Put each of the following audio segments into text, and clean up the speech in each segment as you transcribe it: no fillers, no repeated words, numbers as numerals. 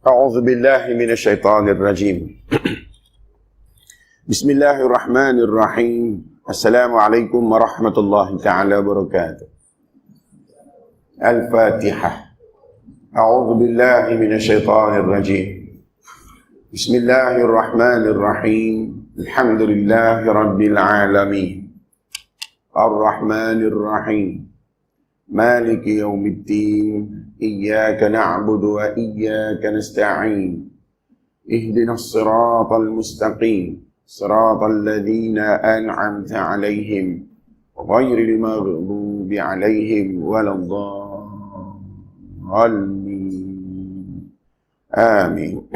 أعوذ بالله من الشيطان الرجيم بسم الله الرحمن الرحيم السلام عليكم ورحمة الله تعالى وبركاته الفاتحة أعوذ بالله من الشيطان الرجيم بسم الله الرحمن الرحيم الحمد لله رب العالمين الرحمن الرحيم مالك يوم الدين إياك نعبد وإياك نستعين اهدنا الصراط المستقيم صراط الذين أنعمت عليهم غير المغضوب عليهم ولا الضالين آمين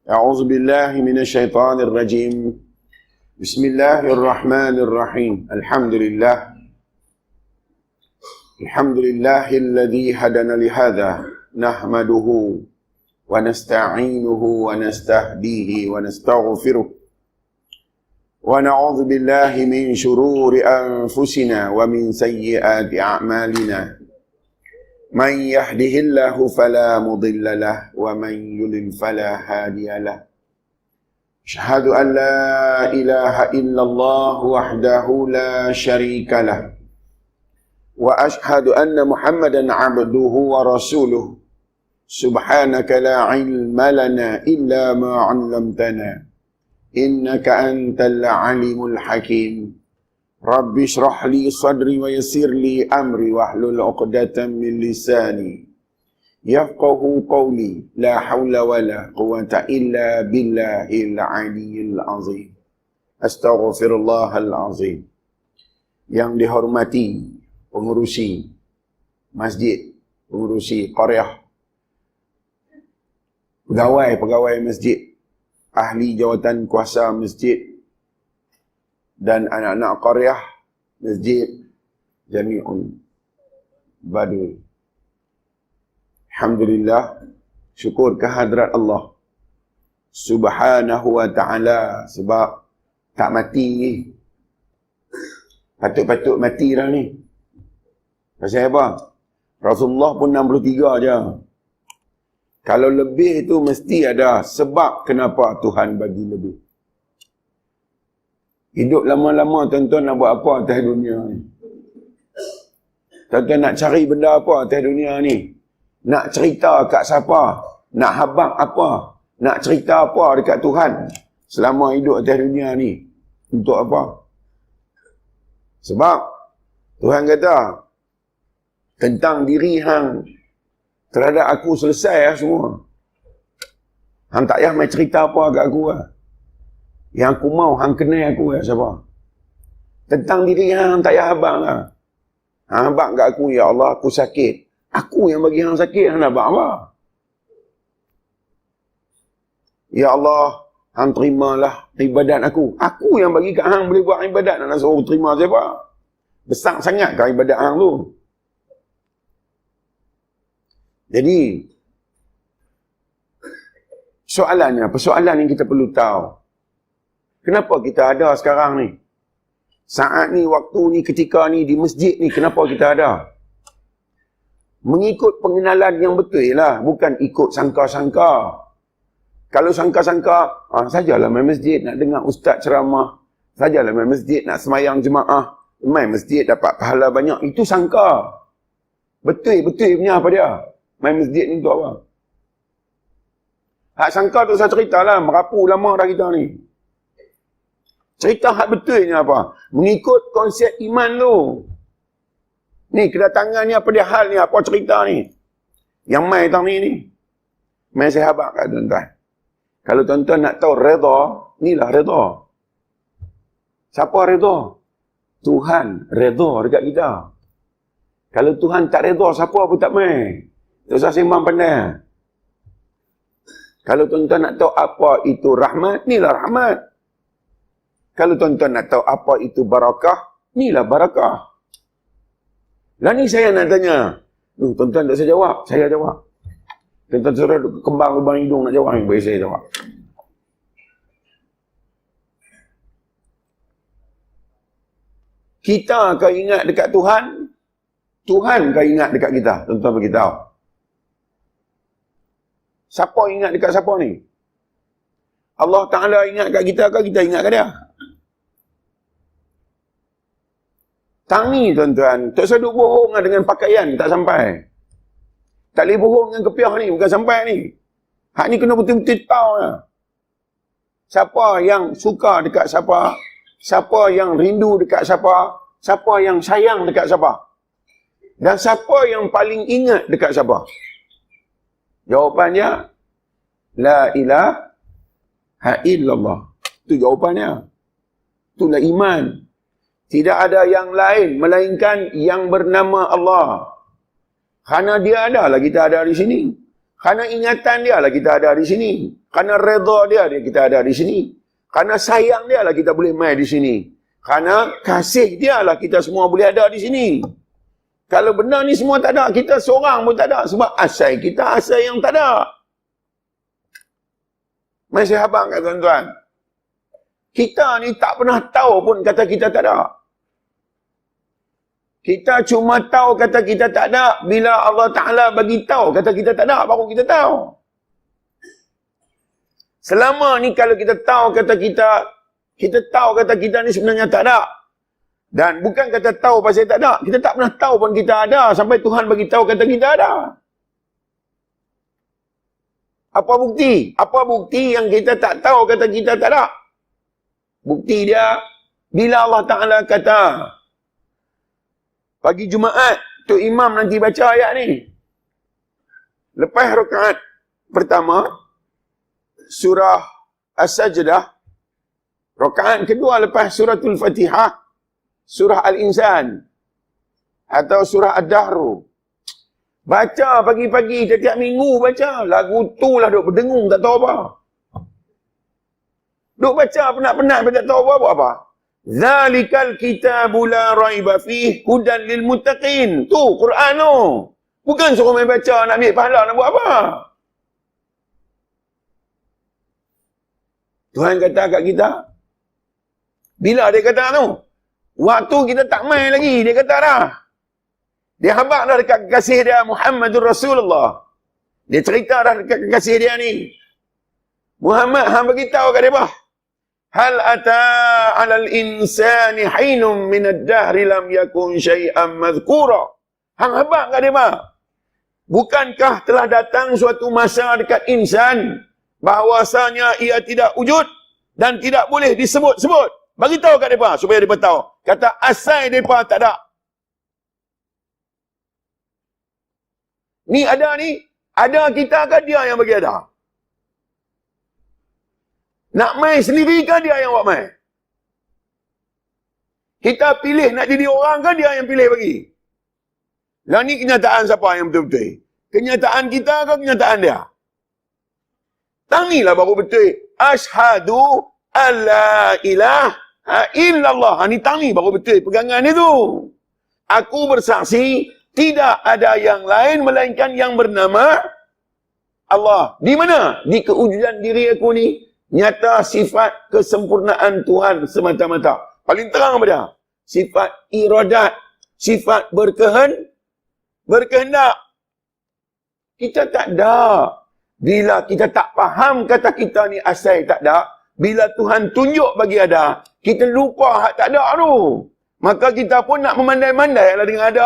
أعوذ بالله من الشيطان الرجيم بسم الله الرحمن الرحيم الحمد لله الذي هدنا لهذا نحمده ونستعينه ونستهديه ونستغفره ونعوذ بالله من شرور أنفسنا ومن سيئات أعمالنا من يهده الله فلا مضل له ومن يضلل فلا هادي له أشهد أن لا إله إلا الله وحده لا شريك له وأشهد أن محمدا عبده ورسوله سبحانك لا علم لنا إلا ما علمتنا إنك أنت العليم الحكيم رب اشرح لي صدري ويسر لي أمري واحلل عقدة من لساني يفقه قولي لا حول ولا قوة إلا بالله العلي العظيم أستغفر الله العظيم. Yang dihormati pengurusi masjid, pengurusi qaryah, pegawai masjid, ahli jawatan kuasa masjid, dan anak-anak qaryah masjid Jami'un Badui. Alhamdulillah, syukur kehadrat Allah Subhanahu wa ta'ala, sebab tak mati ni. Patut-patut mati dah ni. Pasal apa? Rasulullah pun 63 je. Kalau lebih tu mesti ada sebab kenapa Tuhan bagi lebih. Hidup lama-lama tuan-tuan nak buat apa atas dunia ni? Tuan-tuan nak cari benda apa atas dunia ni? Nak cerita kat siapa? Nak habaq apa? Nak cerita apa dekat Tuhan selama hidup atas dunia ni? Untuk apa? Sebab Tuhan kata tentang diri hang terhadap aku selesai lah semua. Hang tak payah main cerita apa kat aku lah. Yang aku mau hang kenal aku lah siapa. Tentang diri hang tak payah habaq lah. Hang habaq kat aku, ya Allah aku sakit. Aku yang bagi hang sakit, hang nak habaq apa? Ya Allah, hang terimalah ibadat aku. Aku yang bagi kat hang boleh buat ibadat, nak suruh terima siapa? Besar sangat ke ibadat hang tu? Jadi, persoalan yang kita perlu tahu. Kenapa kita ada sekarang ni? Saat ni, waktu ni, ketika ni, di masjid ni, kenapa kita ada? Mengikut pengenalan yang betul lah, bukan ikut sangka-sangka. Kalau sangka-sangka, sajalah main masjid nak dengar ustaz ceramah, sajalah main masjid nak semayang jemaah, main masjid dapat pahala banyak, itu sangka. Betul-betul punya apa dia? Main masjid ni untuk apa? Hak sangka tu saya cerita lah, merapu lama dah kita ni. Cerita hak betulnya apa? Mengikut konsep iman tu. Ni kedatangan ni apa dia hal ni, apa cerita ni? Yang main tang ni. Main sahabat kat tuan-tuan. Kalau tuan-tuan nak tahu redha, inilah redha. Siapa redha? Tuhan redha dekat kita. Kalau Tuhan tak redha, siapa pun tak main. Tak usah sembang pandai. Kalau tuan-tuan nak tahu apa itu rahmat, inilah rahmat. Kalau tuan-tuan nak tahu apa itu barakah, inilah barakah. Lah ni saya nak tanya. Tuan-tuan tak saya jawab, saya jawab. Tuan-tuan suruh kembang lubang hidung nak jawab, bagi saya jawab. Kita akan ingat dekat Tuhan, Tuhan akan ingat dekat kita. Tuan-tuan beritahu. Siapa ingat dekat siapa ni? Allah Ta'ala ingat kat kita ke kita ingat kat dia? Tang ni tuan-tuan, tak usah duk bohong dengan pakaian, tak sampai. Tak boleh bohong dengan kepiah ni, bukan sampai ni. Hak ni kena betul-betul tahu lah. Siapa yang suka dekat siapa, siapa yang rindu dekat siapa, siapa yang sayang dekat siapa. Dan siapa yang paling ingat dekat siapa? Jawapannya, la ilaha illallah. Itu jawapannya. Itulah iman. Tidak ada yang lain melainkan yang bernama Allah. Kerana dia ada lah kita ada di sini. Kerana ingatan dia lah kita ada di sini. Kerana redha dia kita ada di sini. Kerana sayang dia lah kita boleh main di sini. Kerana kasih dia lah kita semua boleh ada di sini. Kalau benda ni semua tak ada, kita seorang pun tak ada. Sebab asal kita asal yang tak ada. Masih abang kat tuan-tuan. Kita ni tak pernah tahu pun kata kita tak ada. Kita cuma tahu kata kita tak ada bila Allah Ta'ala bagi tahu kata kita tak ada, baru kita tahu. Selama ni kalau kita tahu kata kita tahu kata kita ni sebenarnya tak ada. Dan bukan kata tahu pasal tak ada, kita tak pernah tahu pun kita ada sampai Tuhan bagi tahu kata kita ada. Apa bukti? Apa bukti yang kita tak tahu kata kita tak ada? Bukti dia bila Allah Ta'ala kata pagi Jumaat tu imam nanti baca ayat ni. Lepas rakaat pertama surah As-Sajdah, rakaat kedua lepas suratul Fatihah surah Al-Insan atau surah Ad-Dahru. Baca pagi-pagi setiap minggu baca. Lagu tu lah duk berdengung tak tahu apa. Duk baca penat-penat tak tahu apa. Zalikal kitabu la raiba fih hudan lil muttaqin. Tu Quran tu. Bukan suruh main baca nak ambil pahala nak buat apa. Tuhan kata kat kita. Bila dia kata tu? Waktu kita tak main lagi dia kata dah. Dia habaq dah dekat kekasih dia Muhammadur Rasulullah. Dia cerita dah dekat kekasih dia ni. Muhammad hang bagi tahu kat dia bah. Hal ata 'alal insani hinum min ad-dahri lam yakun syai'an madhkura. Hang habaq kat dia bah. Bukankah telah datang suatu masa dekat insan bahawasanya ia tidak wujud dan tidak boleh disebut-sebut. Bagi tahu kat depa supaya depa tahu. Kata asal depa tak ada. Ni ada ni, ada kita ke dia yang bagi ada? Nak main sendiri ke dia yang buat main? Kita pilih nak jadi orang ke dia yang pilih bagi? Lah ni kenyataan siapa yang betul-betul? Kenyataan kita ke kenyataan dia? Tangilah baru betul. Ashhadu alla ilaha illallah. Ni tangi baru betul pegangan itu. Aku bersaksi tidak ada yang lain melainkan yang bernama Allah. Di mana? Di kewujudan diri aku ni nyata sifat kesempurnaan Tuhan semata-mata. Paling terang apa dia? Sifat iradat, sifat berkehendak. Kita tak ada. Bila kita tak faham kata kita ni asal tak ada, bila Tuhan tunjuk bagi ada, kita lupa hak tak ada tu. Maka kita pun nak memandai-mandai lah dengan ada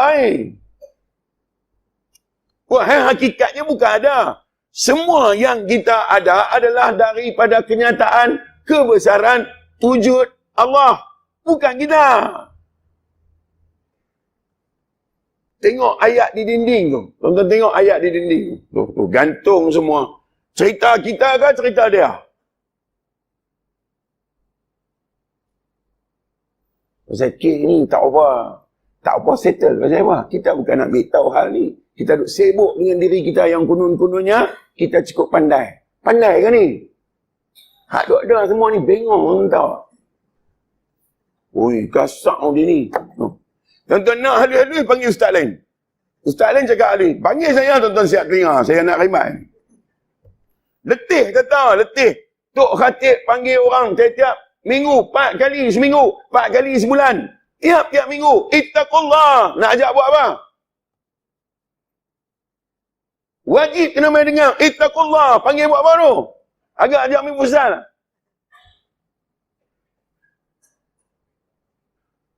Wahai hakikatnya bukan ada. Semua yang kita ada adalah daripada kenyataan kebesaran wujud Allah. Bukan kita. Tengok ayat di dinding tu. Tonton tengok ayat di dinding tu. Gantung semua. Cerita kita ke cerita dia? Pasal kes ni tak apa settle. Pasal apa? Kita bukan nak beritahu hal ni. Kita duk sibuk dengan diri kita yang kunun-kununnya. Kita cukup pandai. Pandai ke ni? Hak duk ada semua ni bengong tahu. Ui, kasak dia ni. Tuan-tuan nak halus-halus panggil ustaz lain. Ustaz lain cakap halus. Panggil saya tuan-tuan siap telinga. Saya nak khidmat. Letih kata, letih. Tok khatib panggil orang tiap-tiap minggu, 4 kali seminggu, 4 kali sebulan. Tiap-tiap minggu. Ittaqullah. Nak ajak buat apa? Wajib kena main dengar. Ittaqullah. Panggil buat baru. Agak ajak main pusat.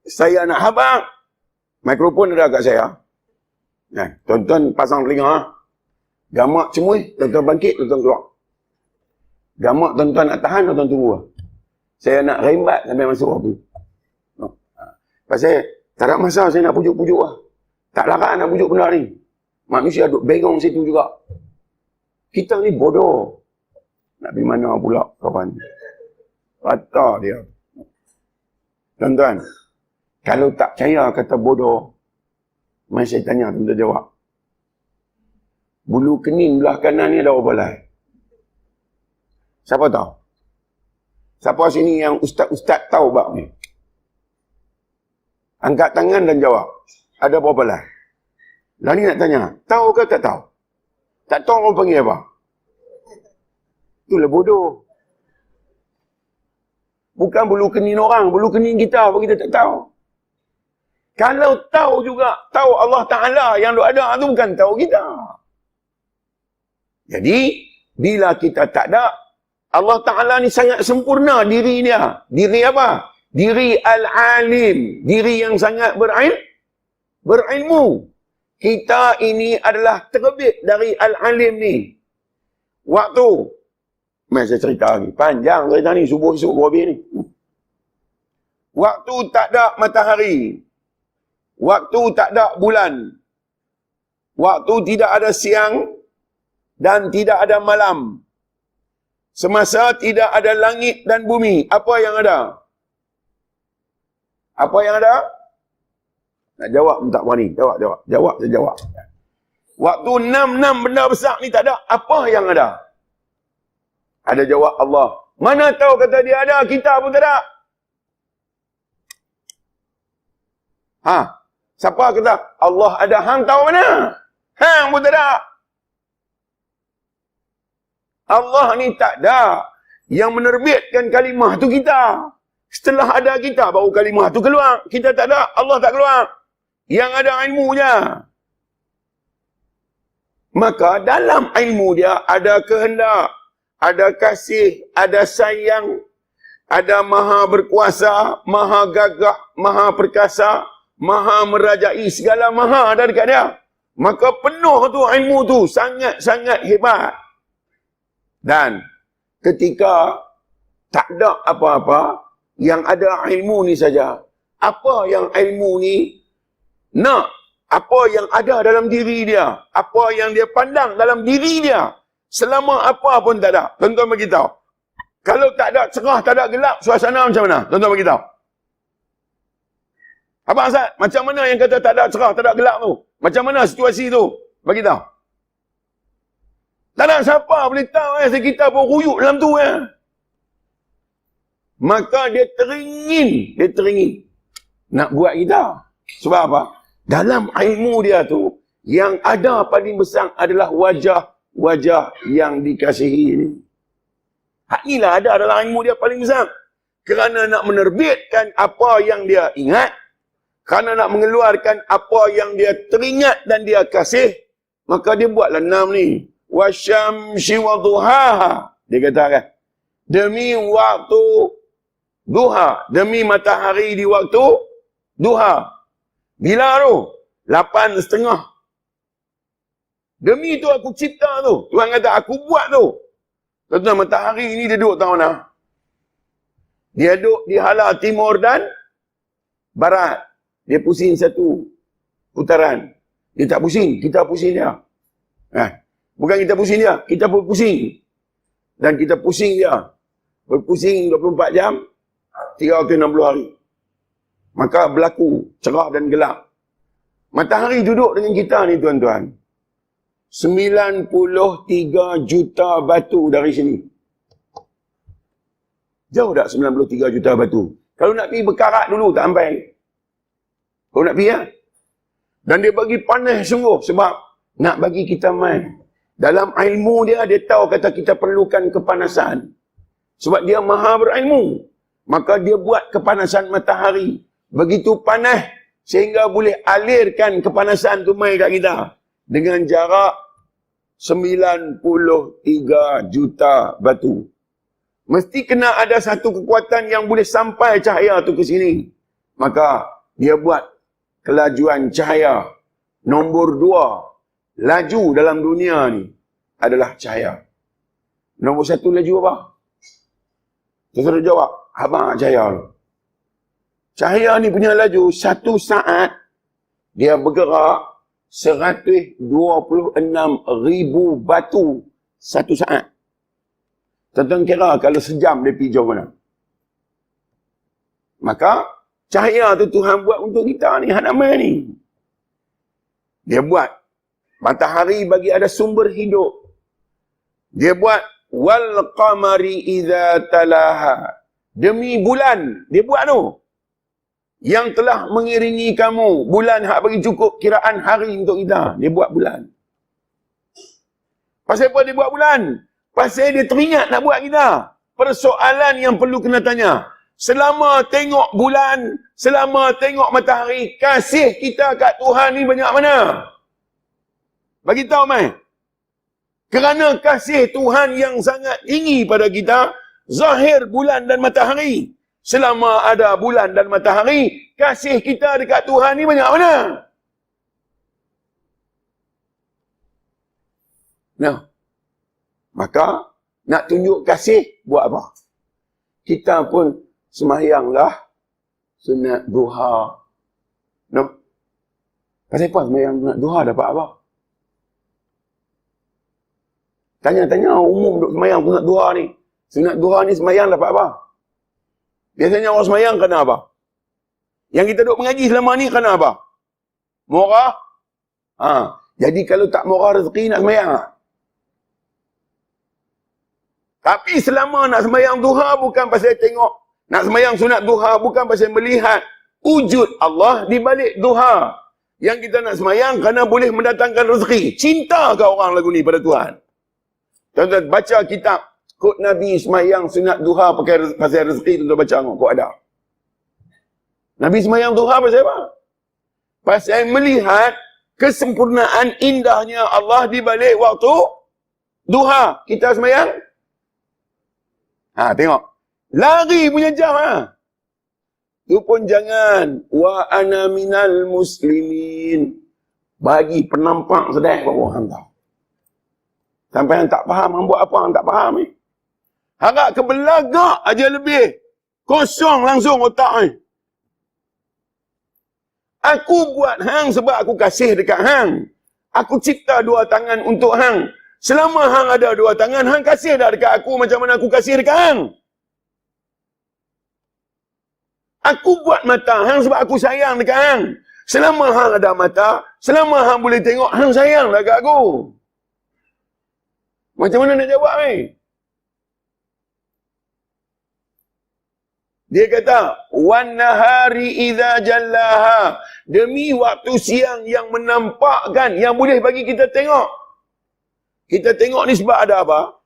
Saya nak habang. Mikrofon ada kat saya. Tuan-tuan pasang telinga. Gamak semua. Tuan-tuan bangkit, tuan-tuan keluar. Gamak tuan-tuan nak tahan, tuan-tuan tunggu. Saya nak rembat sampai masuk apa. Pasal tak ada masa saya nak pujuk-pujuk lah. Tak larat nak pujuk benda ni. Manusia duduk bengong situ juga. Kita ni bodoh. Nak pergi mana pula kawan. Kata dia. Tuan-tuan. Kalau tak percaya kata bodoh. Mari saya tanya tuan-tuan jawab. Bulu kening belah kanan ni ada berapa belai? Siapa tahu? Siapa sini yang ustaz-ustaz tahu bab ni? Angkat tangan dan jawab. Ada berapa belai? Lah ni nak tanya, tahu ke tak tahu? Tak tahu orang panggil apa? Itulah bodoh. Bukan bulu kening orang, bulu kening kita apa kita tak tahu. Kalau tahu juga, tahu Allah Ta'ala yang ada tu bukan tahu kita. Jadi, bila kita tak ada, Allah Ta'ala ni sangat sempurna diri dia. Diri apa? Diri Al-Alim. Diri yang sangat berilmu. Kita ini adalah terbit dari Al-Alim ni. Waktu, mari saya cerita lagi. Panjang cerita ni, subuh esok habis ni. Waktu tak ada matahari. Waktu tak ada bulan. Waktu tidak ada siang dan tidak ada malam. Semasa tidak ada langit dan bumi. Apa yang ada? Apa yang ada? Nak jawab pun tak berani. Jawab, saya jawab. Waktu 6 benda besar ni tak ada. Apa yang ada? Ada jawab Allah. Mana tahu kata dia ada, kita pun tak ada. Siapa kata Allah ada, hang tahu mana? Hang pun tak ada. Allah ni tak ada. Yang menerbitkan kalimah tu kita. Setelah ada kita, baru kalimah tu keluar. Kita tak ada, Allah tak keluar. Yang ada ilmunya. Maka dalam ilmu dia ada kehendak, ada kasih, ada sayang, ada maha berkuasa, maha gagah, maha perkasa, maha merajai, segala maha ada dekat dia. Maka penuh tu ilmu tu, sangat-sangat hebat. Dan ketika tak ada apa-apa, yang ada ilmu ni saja. Apa yang ilmu ni nak, apa yang ada dalam diri dia, apa yang dia pandang dalam diri dia, selama apa pun tak ada. Tuan-tuan beritahu. Kalau tak ada cerah, tak ada gelap, suasana macam mana? Tuan-tuan beritahu. Abang Azad, macam mana yang kata tak ada cerah, tak ada gelap tu? Macam mana situasi tu? Beritahu. Tak ada siapa boleh tahu kita pun ruyuk dalam tu Maka dia teringin nak buat kita. Sebab apa? Dalam ilmu dia tu, yang ada paling besar adalah wajah yang dikasihi ini. Hak inilah ada dalam ilmu dia paling besar. Kerana nak menerbitkan apa yang dia ingat, kerana nak mengeluarkan apa yang dia teringat dan dia kasih, maka dia buatlah 6 ni. Wasyamsi wa duhaha. Dia katakan, demi waktu duha, demi matahari di waktu duha. Bila tu? 8:30. Demi tu aku cipta tu. Tuhan kata aku buat tu. Tuan-tuan, matahari ni dia duduk tahu mana? Dia duduk di hala timur dan barat. Dia pusing satu putaran. Dia tak pusing, kita pusing dia. Bukan kita pusing dia, kita pun pusing. Dan kita pusing dia. Berpusing 24 jam, 360 hari. Maka berlaku cerah dan gelap. Matahari duduk dengan kita ni tuan-tuan. 93 juta batu dari sini. Jauh tak 93 juta batu? Kalau nak pergi berkarat dulu tak sampai. Kalau nak pergi Dan dia bagi panas sungguh sebab nak bagi kita main. Dalam ilmu dia, dia tahu kata kita perlukan kepanasan. Sebab dia maha berilmu. Maka dia buat kepanasan matahari. Begitu panas sehingga boleh alirkan kepanasan tu mai kat kita. Dengan jarak 93 juta batu. Mesti kena ada satu kekuatan yang boleh sampai cahaya tu ke sini. Maka dia buat kelajuan cahaya nombor 2 laju dalam dunia ni adalah cahaya. Nombor 1 laju apa? Saya jawab, abang cahaya tu. Cahaya ni punya laju 1 saat dia bergerak 126,000 batu 1 saat. Tuan-tuan kira kalau sejam dia pergi jauh mana? Maka cahaya tu Tuhan buat untuk kita ni, hak nama ni. Dia buat matahari bagi ada sumber hidup. Dia buat wal qamari idza talaha. Demi bulan, dia buat tu. Yang telah mengiringi kamu. Bulan hak bagi cukup kiraan hari untuk kita. Dia buat bulan. Pasal apa dia buat bulan? Pasal dia teringat nak buat kita. Persoalan yang perlu kena tanya. Selama tengok bulan, selama tengok matahari, kasih kita kat Tuhan ni banyak mana? Bagi tahu mai. Kerana kasih Tuhan yang sangat tinggi pada kita, zahir bulan dan matahari. Selama ada bulan dan matahari, kasih kita dekat Tuhan ni banyak mana? Nah, maka nak tunjuk kasih, buat apa? Kita pun semayanglah sunat duha. No? Pasal apa semayang sunat duha dapat apa? Tanya-tanya umum duk semayang sunat duha ni. Sunat duha ni semayang dapat apa? Biasanya orang semayang kena apa? Yang kita duk mengaji selama ni kena apa? Murah? Jadi kalau tak murah rezeki nak semayang tak? Tapi selama nak semayang duha bukan pasal tengok. Nak semayang sunat duha bukan pasal melihat wujud Allah di balik duha. Yang kita nak semayang kerana boleh mendatangkan rezeki. Cinta ke orang lagu ni pada Tuhan? Tuan-tuan baca kitab. Kod Nabi semayang sunat duha pakai pasal rezeki, tuan-tuan baca kok ada. Nabi semayang duha pasal apa? Pasal melihat kesempurnaan indahnya Allah di balik waktu duha. Kita semayang? Tengok. Lari punya jam Tu pun jangan. Wa ana minal muslimin. Bagi penampak sedang bawa hang tahu. Sampai yang tak faham, hang buat apa hang tak faham ni. Harap kebelagak aja lebih. Kosong langsung otak ni. Aku buat hang sebab aku kasih dekat hang. Aku cipta 2 tangan untuk hang. Selama hang ada 2 tangan, hang kasih dah dekat aku macam mana aku kasih dekat hang. Aku buat mata hang sebab aku sayang dekat hang. Selama hang ada mata, selama hang boleh tengok, hang sayang dah dekat aku. Macam mana nak jawab ni? Dia kata, wan nahari idza jallaha. Demi waktu siang yang menampakkan, yang boleh bagi kita tengok. Kita tengok ni sebab ada apa?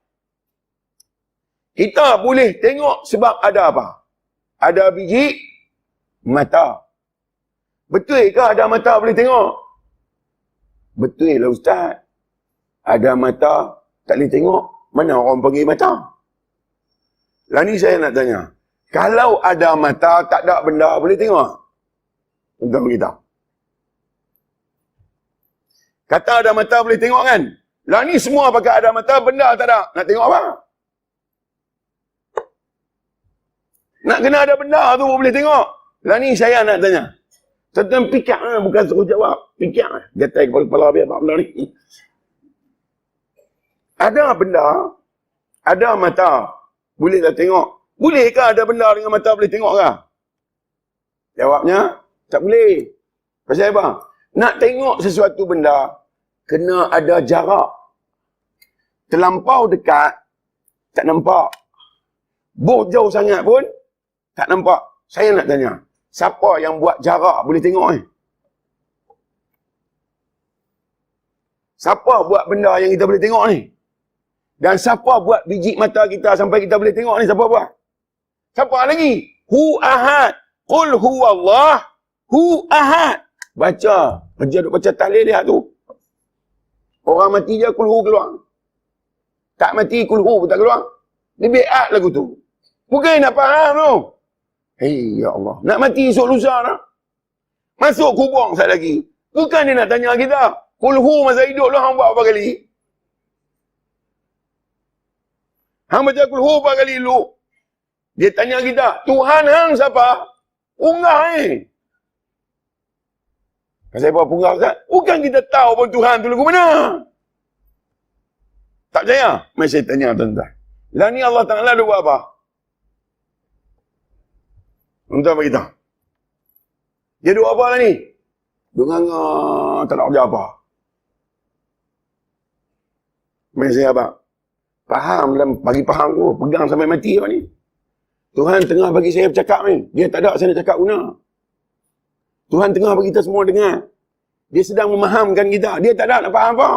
Kita boleh tengok sebab ada apa? Ada biji mata. Betul ke ada mata boleh tengok? Betul lah Ustaz. Ada mata tak boleh tengok. Mana orang panggil mata? Lah ni saya nak tanya. Kalau ada mata tak ada benda boleh tengok? Untuk kita. Kata ada mata boleh tengok kan? Lah ni semua pakai ada mata, benda tak ada. Nak tengok apa? Nak kena ada benda tu boleh tengok. Lah ni saya nak tanya. Tuan-tuan fikir bukan suruh jawab. Fikir gatai kepala biar apa benda ni. Ada benda, ada mata, boleh tak tengok? Bolehkah ada benda dengan mata boleh tengok ke? Jawabnya, tak boleh. Pasal apa? Nak tengok sesuatu benda, kena ada jarak. Terlampau dekat, tak nampak. Jauh sangat pun, tak nampak. Saya nak tanya, siapa yang buat jarak boleh tengok ni? Siapa buat benda yang kita boleh tengok ni? Dan siapa buat biji mata kita sampai kita boleh tengok ni? Siapa buat? Siapa lagi? Hu ahad. Qul huwallah. Hu ahad. Baca. Kerja duk baca tahlil dia tu. Orang mati je kulhu keluar. Tak mati kulhu pun tak keluar. Dia bi'at lagu tu. Bukan nak faham tu. Hei, ya Allah. Nak mati esok lusa dah. Masuk kubur sekali lagi. Bukan dia nak tanya kita. Kulhu masa hidup lu hang buat apa kali? Hang baca kulhu apa kali lu? Dia tanya kita, Tuhan hang siapa? Punggah Pasal apa punggah Ustaz? Bukan kita tahu pun Tuhan tu lagu mana. Tak percaya? Mari saya tanya tuan-tuan. Lah ni Allah Ta'ala dia buat apa? Tuan-tuan bagi tahu. Dia duk apa lah ni? Duk nganga, tak nak kerja apa. Mari saya abang. Faham dalam bagi faham tu. Pegang sampai mati apa ni? Tuhan tengah bagi saya bercakap ni. Dia tak ada saya nak cakap guna. Tuhan tengah bagi kita semua dengar. Dia sedang memahamkan kita. Dia tak ada nak faham apa.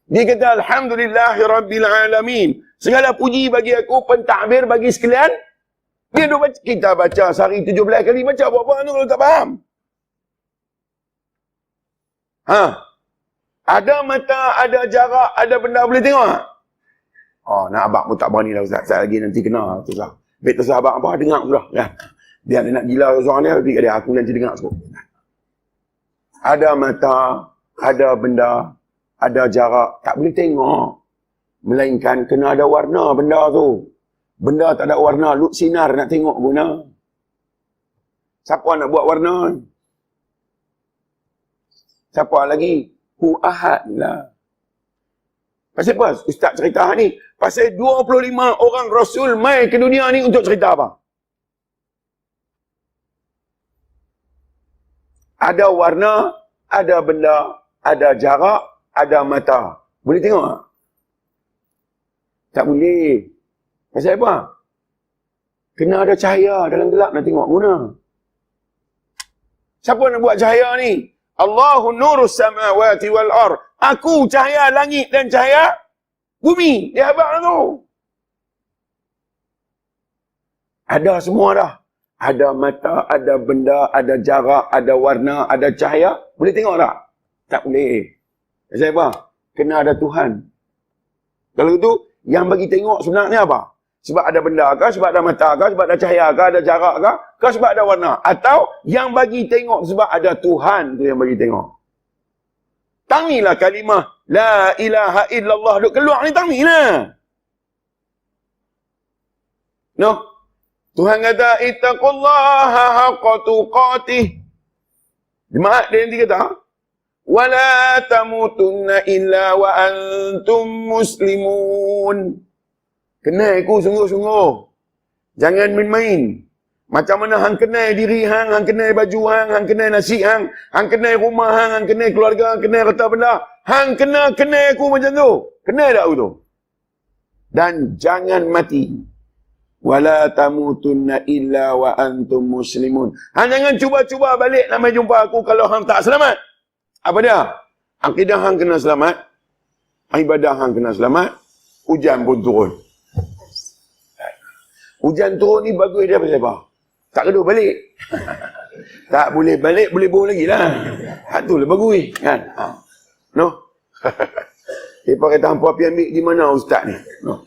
Dia kata, Alhamdulillahirrabbilalamin. Segala puji bagi aku, pentadbir bagi sekalian. Dia duk baca, kita baca sehari 17 kali baca apa-apa tu kalau tak faham. Ada mata, ada jarak, ada benda boleh tengok. Nak abang pun tak berani lah Ustaz. Saya lagi nanti kena. Susah. Baik terserah abang apa, dengar sudah. Ya. Dia nak gila suara ni, tapi dia aku nanti dengar sebut. Ada mata, ada benda, ada jarak. Tak boleh tengok. Melainkan kena ada warna benda tu. Benda tak ada warna, lut sinar nak tengok guna. Siapa nak buat warna? Siapa lagi? Hu Ahad lah. Pasal apa Ustaz cerita ni? Pasal 25 orang Rasul mai ke dunia ni untuk cerita apa? Ada warna, ada benda, ada jarak, ada mata. Boleh tengok tak? Tak boleh. Pasal apa? Kena ada cahaya dalam gelap nak tengok guna. Siapa nak buat cahaya ni? Allahu nurus samawati wal ar. Aku cahaya langit dan cahaya bumi. Dia abang tu. Ada semua dah. Ada mata, ada benda, ada jarak, ada warna, ada cahaya. Boleh tengok tak? Tak boleh. Pasal apa? Kena ada Tuhan. Kalau itu, yang bagi tengok sebenarnya apa? Sebab ada benda ke, sebab ada mata ke, sebab ada cahaya ke, ada jarak ke sebab ada warna. Atau yang bagi tengok sebab ada Tuhan tu yang bagi tengok. Tangilah kalimah La ilaha illallah duk keluar ni, tangilah. No? Tuhan kata, ittaqullaha haqqa tuqatih. Jemaat dia nanti kata, wala tamutunna illa wa antum muslimun. Kenal aku sungguh-sungguh. Jangan main-main. Macam mana hang kenal diri hang, hang kenal baju hang, hang kenal nasi hang, hang kenal rumah hang, hang kenal keluarga, hang kenal harta benda. Hang kenal aku macam tu. Kenal tak aku tu? Dan jangan mati. Wala tamutunna illa wa antum muslimun. Hang jangan cuba-cuba balik nak mai jumpa aku kalau hang tak selamat. Apa dia? Akidah hang kena selamat. Ibadah hang kena selamat. Hujan pun turun. Hujan turun ni bagus dia pasal apa? Tak kedua balik. Tak boleh balik, boleh bohong lagi lah. Itulah bagus kan? No? Mereka kata, hampa pergi ambil di mana ustaz ni? No?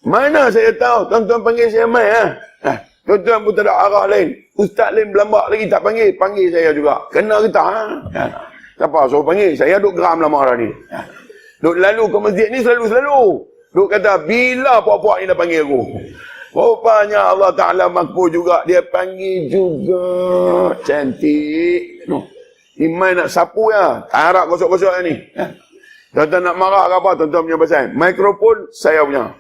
Mana saya tahu? Tuan-tuan panggil saya mai. Tuan-tuan pun tak ada arah lain. Ustaz lain berlambak lagi tak panggil. Panggil saya juga. Kena kita. Siapa suruh panggil? Saya duk geram lama dah ni. Duk lalu ke masjid ni selalu-selalu. Duk kata, bila puak-puak ni dah panggil aku? Rupanya Allah Ta'ala makbul juga. Dia panggil juga. Cantik. No. Imai nak sapu ya. Tak harap gosok-gosok ni. Tuan-tuan nak marah ke apa? Tuan-tuan punya pasal. Mikrofon saya punya.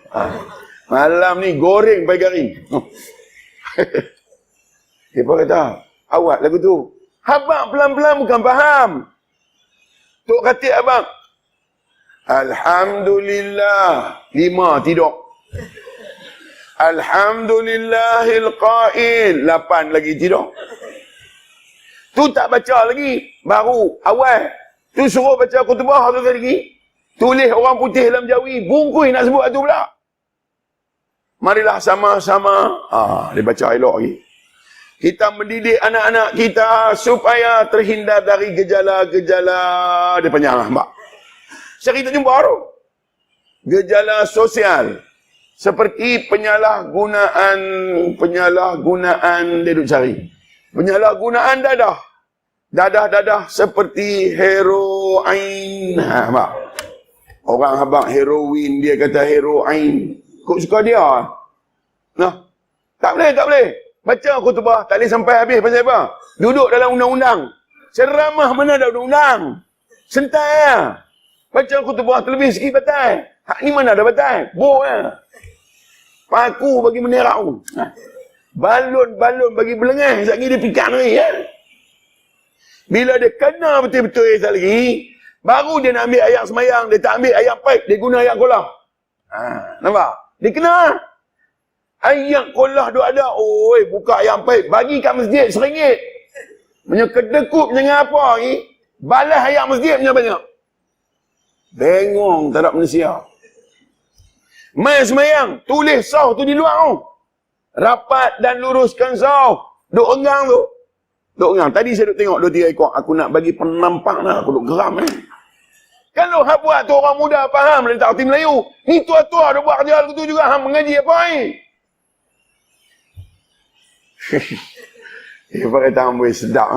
Malam ni goreng pagi hari. Dia kata, awak lagu tu. Abang pelan-pelan bukan faham. Tok kata abang. Alhamdulillah. 5 tidur. Alhamdulillahil qail. 8 lagi tidur. Tu tak baca lagi. Baru awal. Tu suruh baca khutbah tu lagi. Tulis orang putih dalam Jawi. Bungkus nak sebut tu pula. Marilah sama-sama. Dia baca elok lagi. Kita mendidik anak-anak kita supaya terhindar dari gejala-gejala. Dia panjang lah, Mbak. Saya kita jumpa tu. Gejala sosial. Seperti penyalahgunaan dia duk cari. Penyalahgunaan dadah. Dadah-dadah seperti heroin. Mbak. Orang abang heroin, dia kata heroin. Kok suka dia? Nah, tak boleh. Baca khutbah, tak boleh sampai habis. Pasal apa? Duduk dalam undang-undang. Ceramah mana ada undang-undang? Sentai lah. Baca khutbah terlebih sikit batal. Hak ni mana ada batal? Boh lah. Paku bagi menerau. Balon bagi belengah. Sekali dia pikat lagi. Ya? Bila dia kena betul-betul sekali lagi, baru dia nak ambil ayat semayang. Dia tak ambil ayat paip. Dia guna ayat kolah. Nampak? Dia kena. Ayat kolah tu ada. Oi, buka ayat paip. Bagi kat masjid RM1. Punya kedekup jangan apa ni. Balas ayat masjid punya banyak. Bengong tak ada manusia. Mai semayang. Tulis sah tu di luar tu. Rapat dan luruskan sah. Duk enggang tu. Duk enggang. Tadi saya duk tengok 2-3 ekor. Aku nak bagi penampak lah. Aku duk geram ni. Kalau hang buat tu orang muda faham dalam tak reti Melayu. Ni tua-tua dia buat kerja tu juga. Hang mengaji apa ni? Dia pakai tangan boleh sedap.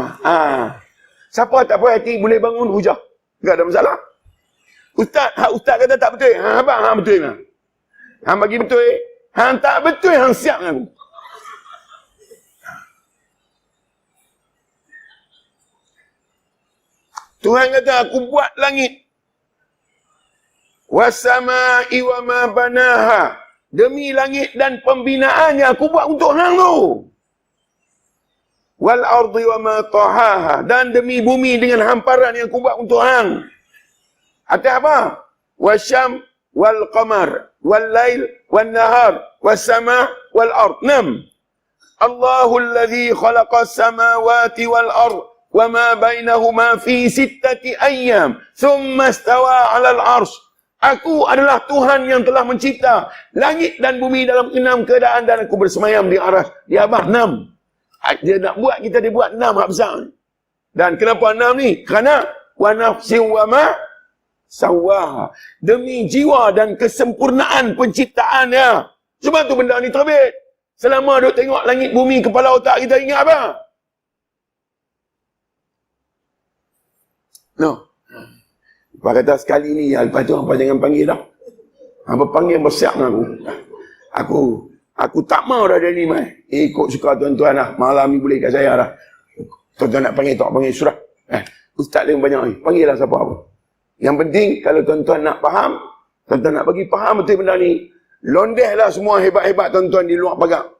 Siapa tak puas hati boleh bangun hujah. Tak ada masalah. Ustaz kata tak betul. Abang, hang betul lah. Hang bagi betul. Hang tak betul, hang siap dengan aku. Tuhan kata, aku buat langit. Wassama'i wa ma banaha. Demi langit dan pembinaannya, aku buat untuk hang tu. Wal ardi wa ma tahaha. Dan demi bumi dengan hamparan yang aku buat untuk hang. Atas apa? Wasyam wal qamar wal lail wal nahar was sama wal ard. 6. Allahul ladzi khalaqas samawati wal ard wa ma bainahuma fi 6 ayyam thumma istawa 'alal 'arsy. Aku adalah Tuhan yang telah mencipta langit dan bumi dalam 6 keadaan dan aku bersemayam di aras di atas 6. Dia nak buat kita dia buat 6 hak besar. Dan kenapa 6 ni? Kerana wa nafsin wa ma sawaha. Demi jiwa dan kesempurnaan penciptaannya. Sebab tu benda ni terbit. Selama duk tengok langit bumi kepala otak kita ingat apa? No. Lepas kata sekali ni, lepas tu hampa jangan panggil dah. Hampa panggil bersiap dengan aku. Aku tak mau dah dari ni, mai. Ikut suka tuan-tuan lah. Malam ni boleh kat saya dah. Tuan-tuan nak panggil, tak panggil, sudah. Ustaz lain banyak ni. Panggil lah siapa-apa. Yang penting, kalau tuan-tuan nak faham, tuan-tuan nak bagi faham betul benda ni, londehlah semua hebat-hebat tuan-tuan di luar pagar.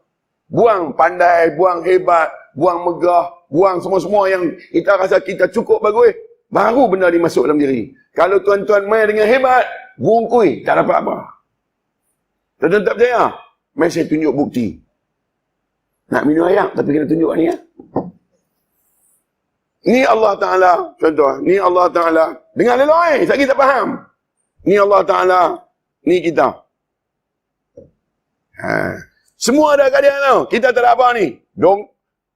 Buang pandai, buang hebat, buang megah, buang semua-semua yang kita rasa kita cukup bagus. Baru benda ni masuk dalam diri. Kalau tuan-tuan main dengan hebat, bungkui, tak dapat apa. Tuan-tuan tak percaya? Mari saya tunjuk bukti. Nak minum air, tapi kena tunjuk ni ya. Ni Allah Ta'ala, contoh. Ni Allah Ta'ala. Dengar leloi, saya tak faham. Ni Allah Ta'ala, ni kita. Semua ada kat dia tau. Kita tak ada apa ni.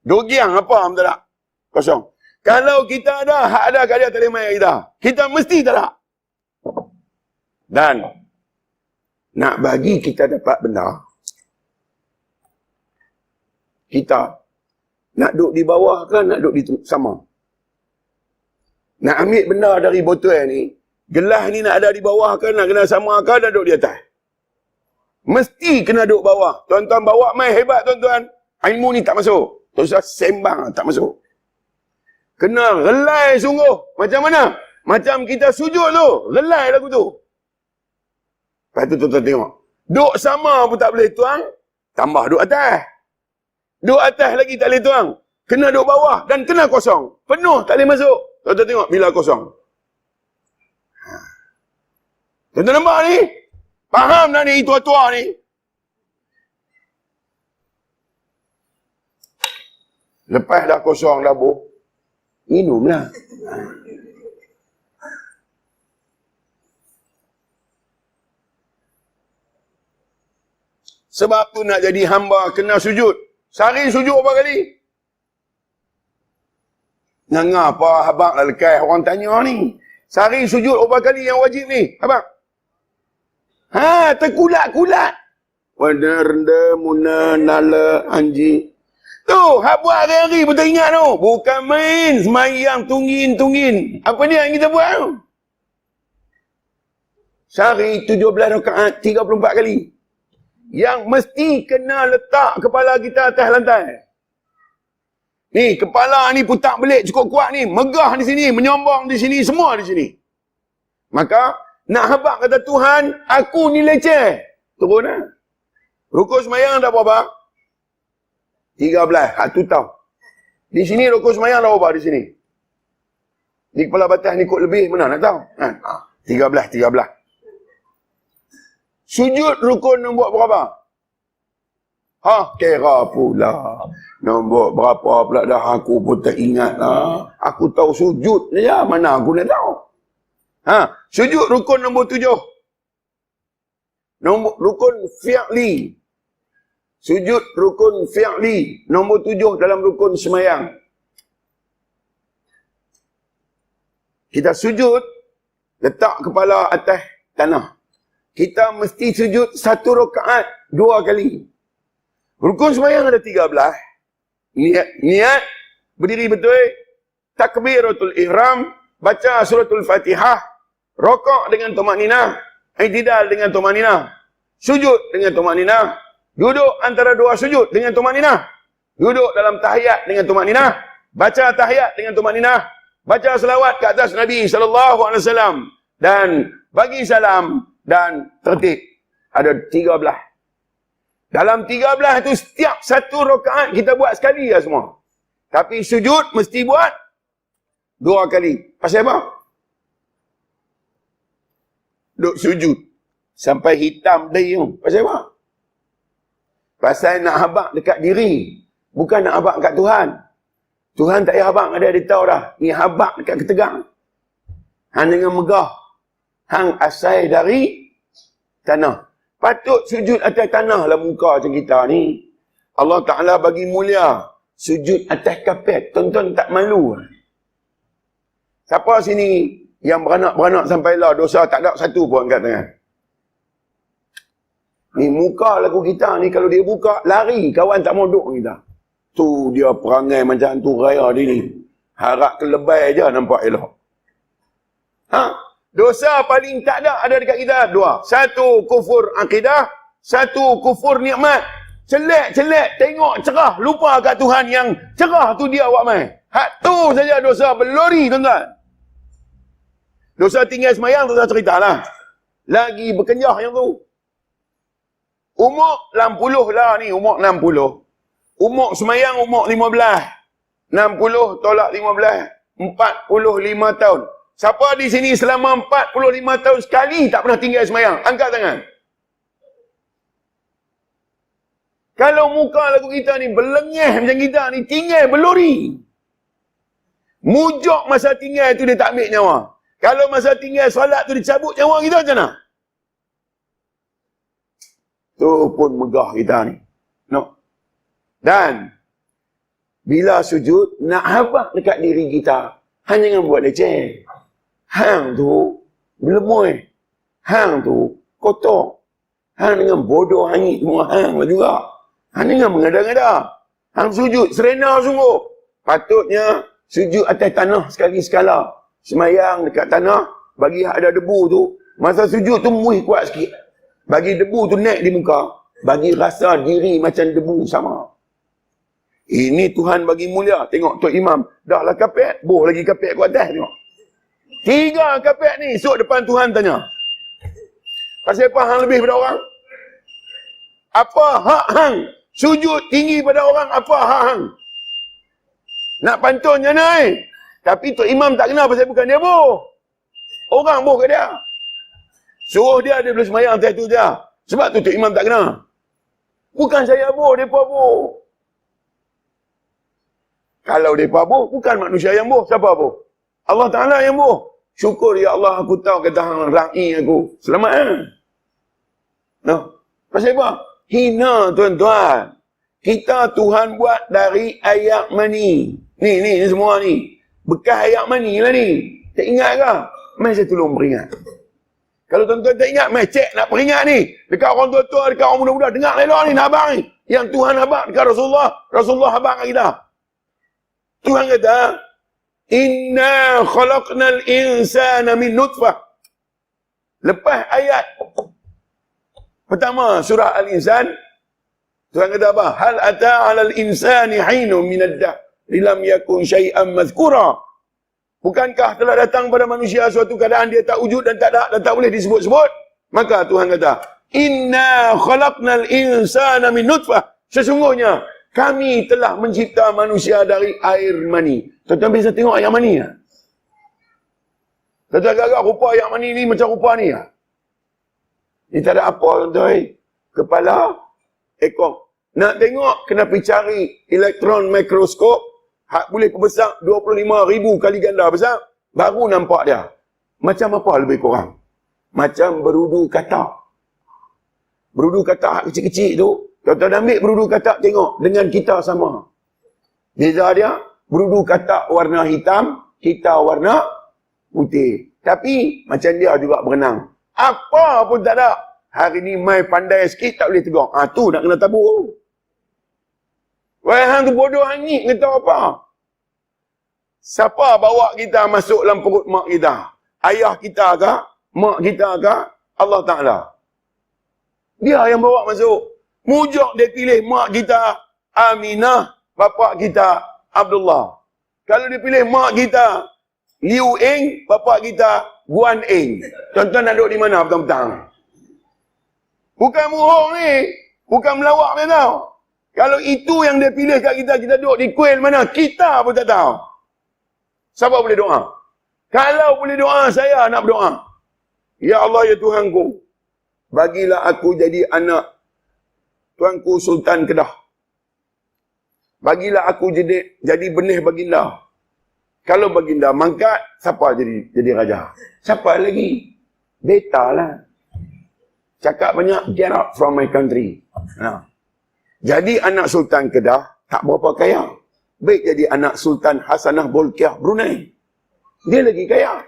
Dogiang apa, tak ada. Kosong. Kalau kita ada, hak ada kat dia tak boleh main kita. Kita mesti tak ada. Dan, nak bagi kita dapat benda, kita nak duduk di bawah ke nak duduk di sama? Nak ambil benda dari botol ni, gelas ni nak ada di bawah ke nak kena sama ke nak duduk di atas? Mesti kena duduk bawah. Tuan-tuan bawa main hebat tuan-tuan. Ilmu ni tak masuk. Tuan-tuan sembang tak masuk. Kena relai sungguh. Macam mana? Macam kita sujud tu. Relai lagu tu. Lepas tu tuan-tuan tengok. Duduk sama pun tak boleh tuang. Tambah duduk atas. Duduk atas lagi tak boleh tuang. Kena duduk bawah dan kena kosong. Penuh tak boleh masuk. Tuan-tuan tengok bila kosong. Tuan-tuan nampak ni? Faham dah ni tua-tua ni? Lepas dah kosong dah boh. Minumlah. Sebab tu nak jadi hamba kena sujud. Sehari sujud berapa kali? Nganga apa abang lah lekai orang tanya ni. Sehari sujud berapa kali yang wajib ni, abang? Terkulat-kulat. Wanda, muna, nala, anji. Tu, hak buat hari-hari betul ingat tu. Bukan main, semayang, tungin. Apa ni yang kita buat tu? Sehari 17 rakaat, 34 kali. Yang mesti kena letak kepala kita atas lantai. Ni, kepala ni putak belik cukup kuat ni. Megah di sini, menyombong di sini, semua di sini. Maka, nak habaq kata Tuhan, aku ni leceh. Turun lah. Rukun semayang dah berapa? 13. Hak tu tahu. Di sini rukun semayang dah berapa di sini? Di kepala batas ni kot lebih, mana nak tahu? 13. Sujud rukun nombor berapa? Kira pula. Nombor berapa pula dah aku pun tak ingat lah. Aku tahu sujud je, mana aku nak tahu. Sujud rukun nombor 7. Rukun fi'li. Sujud rukun fi'li. Nombor 7 dalam rukun semayang. Kita sujud, letak kepala atas tanah. Kita mesti sujud 1 rakaat 2 kali. Rukun semayang ada 13. Niat berdiri betul, takbiratul ihram, baca suratul Fatihah, rokok dengan tumakninah, i'tidal dengan tumakninah, sujud dengan tumakninah, duduk antara dua sujud dengan tumakninah, duduk dalam tahiyat dengan tumakninah, baca tahiyat dengan tumakninah, baca selawat ke atas Nabi sallallahu alaihi wasallam dan bagi salam dan tertib. Ada 13. Dalam 13 itu setiap 1 rakaat kita buat sekali lah semua. Tapi sujud mesti buat 2 kali. Pasal apa? Duk sujud sampai hitam dia. Pasal apa? Pasal nak habaq dekat diri. Bukan nak habaq kat Tuhan. Tuhan tak payah habaq, ada dia tahu dah. Ni habaq dekat ketegang. Hang dengan megah. Hang asal dari tanah. Patut sujud atas tanah lah muka macam kita ni. Allah Ta'ala bagi mulia. Sujud atas kapet. Tonton tak malu. Siapa sini yang beranak-beranak sampai lah dosa tak ada satu pun angkat tangan. Ni muka lagu kita ni kalau dia buka, lari. Kawan tak mau duduk kita. Tu dia perangai macam tu raya dia ni. Harap kelebay je nampak elok. Dosa paling tak ada dekat kita 2. 1 kufur akidah, 1 kufur nikmat. Celek tengok cerah, lupa kat Tuhan yang cerah tu dia buat mai. Hak tu saja dosa berlori tuan-tuan. Dosa tinggal semayang tu tak ceritalah. Lagi berkenyah yang tu. Umur 60 lah ni, umur 60. Umur semayang umur 15. 60 tolak 15, 45 tahun. Siapa di sini selama 45 tahun sekali tak pernah tinggal semayang? Angkat tangan. Kalau muka lagu kita ni berlengeh macam kita ni, tinggal berlori. Mujok masa tinggal tu dia tak ambil nyawa. Kalau masa tinggal solat tu dicabut nyawa kita macam mana? Tu pun megah kita ni. No. Dan bila sujud, nak habaq dekat diri kita. Hanya jangan buat leceh. Hang tu belemui. Hang tu kotor. Hang dengan bodoh hangit semua hang lah juga. Hang dengan mengada-ngada. Hang sujud serena sungguh. Patutnya sujud atas tanah sekali-sekala. Semayang dekat tanah, bagi ada debu tu, masa sujud tu muih kuat sikit. Bagi debu tu naik di muka, bagi rasa diri macam debu sama. Ini Tuhan bagi mulia. Tengok Tok Imam, dah lah kapet, boh lagi kapet ku atas tengok. 3 kapet ni, esok depan Tuhan tanya. Pasal apa hang lebih pada orang? Apa hak hang? Sujud tinggi pada orang, apa hak hang? Nak pantun je ni. Tapi Tok Imam tak kenal pasal bukan dia boh. Orang boh ke dia. Suruh dia boleh semayang atas tu je. Sebab tu Tok Imam tak kenal. Bukan saya boh, mereka boh. Kalau mereka boh, bukan manusia yang boh. Siapa boh? Allah Ta'ala yang boh. Syukur ya Allah aku tahu kata hang ra'i aku. Selamat. No. Pasal apa? Hina tuan-tuan. Kita Tuhan buat dari ayat mani. Ni semua ni. Bekas ayak mani lah ni. Tak ingat ke? Mai saya tolong beringat. Kalau tuan-tuan tak ingat, mai cek nak peringat ni. Dekat orang tua-tua, dekat orang muda-muda. Dengar lelak ni, nak abang ni. Yang Tuhan abang dekat Rasulullah. Rasulullah abang kat kita. Tuhan kata, Inna khalaqnal insana min nutfah. Lepas ayat pertama surah Al-Insan, Tuhan kata apa? Hal ata 'alal insani hinun minad dahr lam yakun syai'an mazkura. Bukankah telah datang pada manusia suatu keadaan dia tak wujud dan tak boleh disebut-sebut? Maka Tuhan kata, Inna khalaqnal insana min nutfah. Sesungguhnya kami telah mencipta manusia dari air mani. Tuan-tuan bisa tengok air mani ya? Tuan-tuan agak rupa air mani ni macam rupa ni ya? Ni tak ada apa tuan-tuan. Kepala, ekor. Nak tengok, kena pergi cari elektron mikroskop. Hak boleh perbesar 25,000 kali ganda besar. Baru nampak dia. Macam apa lebih kurang? Macam berudu katak. Berudu katak hak kecil-kecil tu. Tuan-tuan ambil berudu katak tengok. Dengan kita sama. Beza dia, berudu katak warna hitam. Kita warna putih. Tapi, macam dia juga berenang. Apa pun tak ada. Hari ni mai pandai sikit tak boleh tegur. Tu nak kena tabur. Wah, hang tu bodoh hangit kata apa? Siapa bawa kita masuk dalam perut mak kita? Ayah kita ke? Mak kita ke? Allah Ta'ala. Dia yang bawa masuk. Mujur dia pilih mak kita Aminah, bapa kita Abdullah. Kalau dia pilih mak kita Liu Eng, bapa kita Guan Eng. Tuan-tuan nak duduk di mana petang-petang? Bukan murung ni. Bukan melawak dia tahu. Kalau itu yang dia pilih kat kita, kita duduk di kuil mana? Kita pun tak tahu. Siapa boleh doa? Kalau boleh doa, saya nak berdoa. Ya Allah, ya Tuhanku. Bagilah aku jadi anak Tuanku Sultan Kedah. Bagilah aku jadi benih baginda. Kalau baginda mangkat, siapa jadi raja? Siapa lagi? Beta lah. Cakap banyak, get out from my country. Jadi anak Sultan Kedah, tak berapa kaya. Baik jadi anak Sultan Hasanah Bolkiah Brunei. Dia lagi kaya.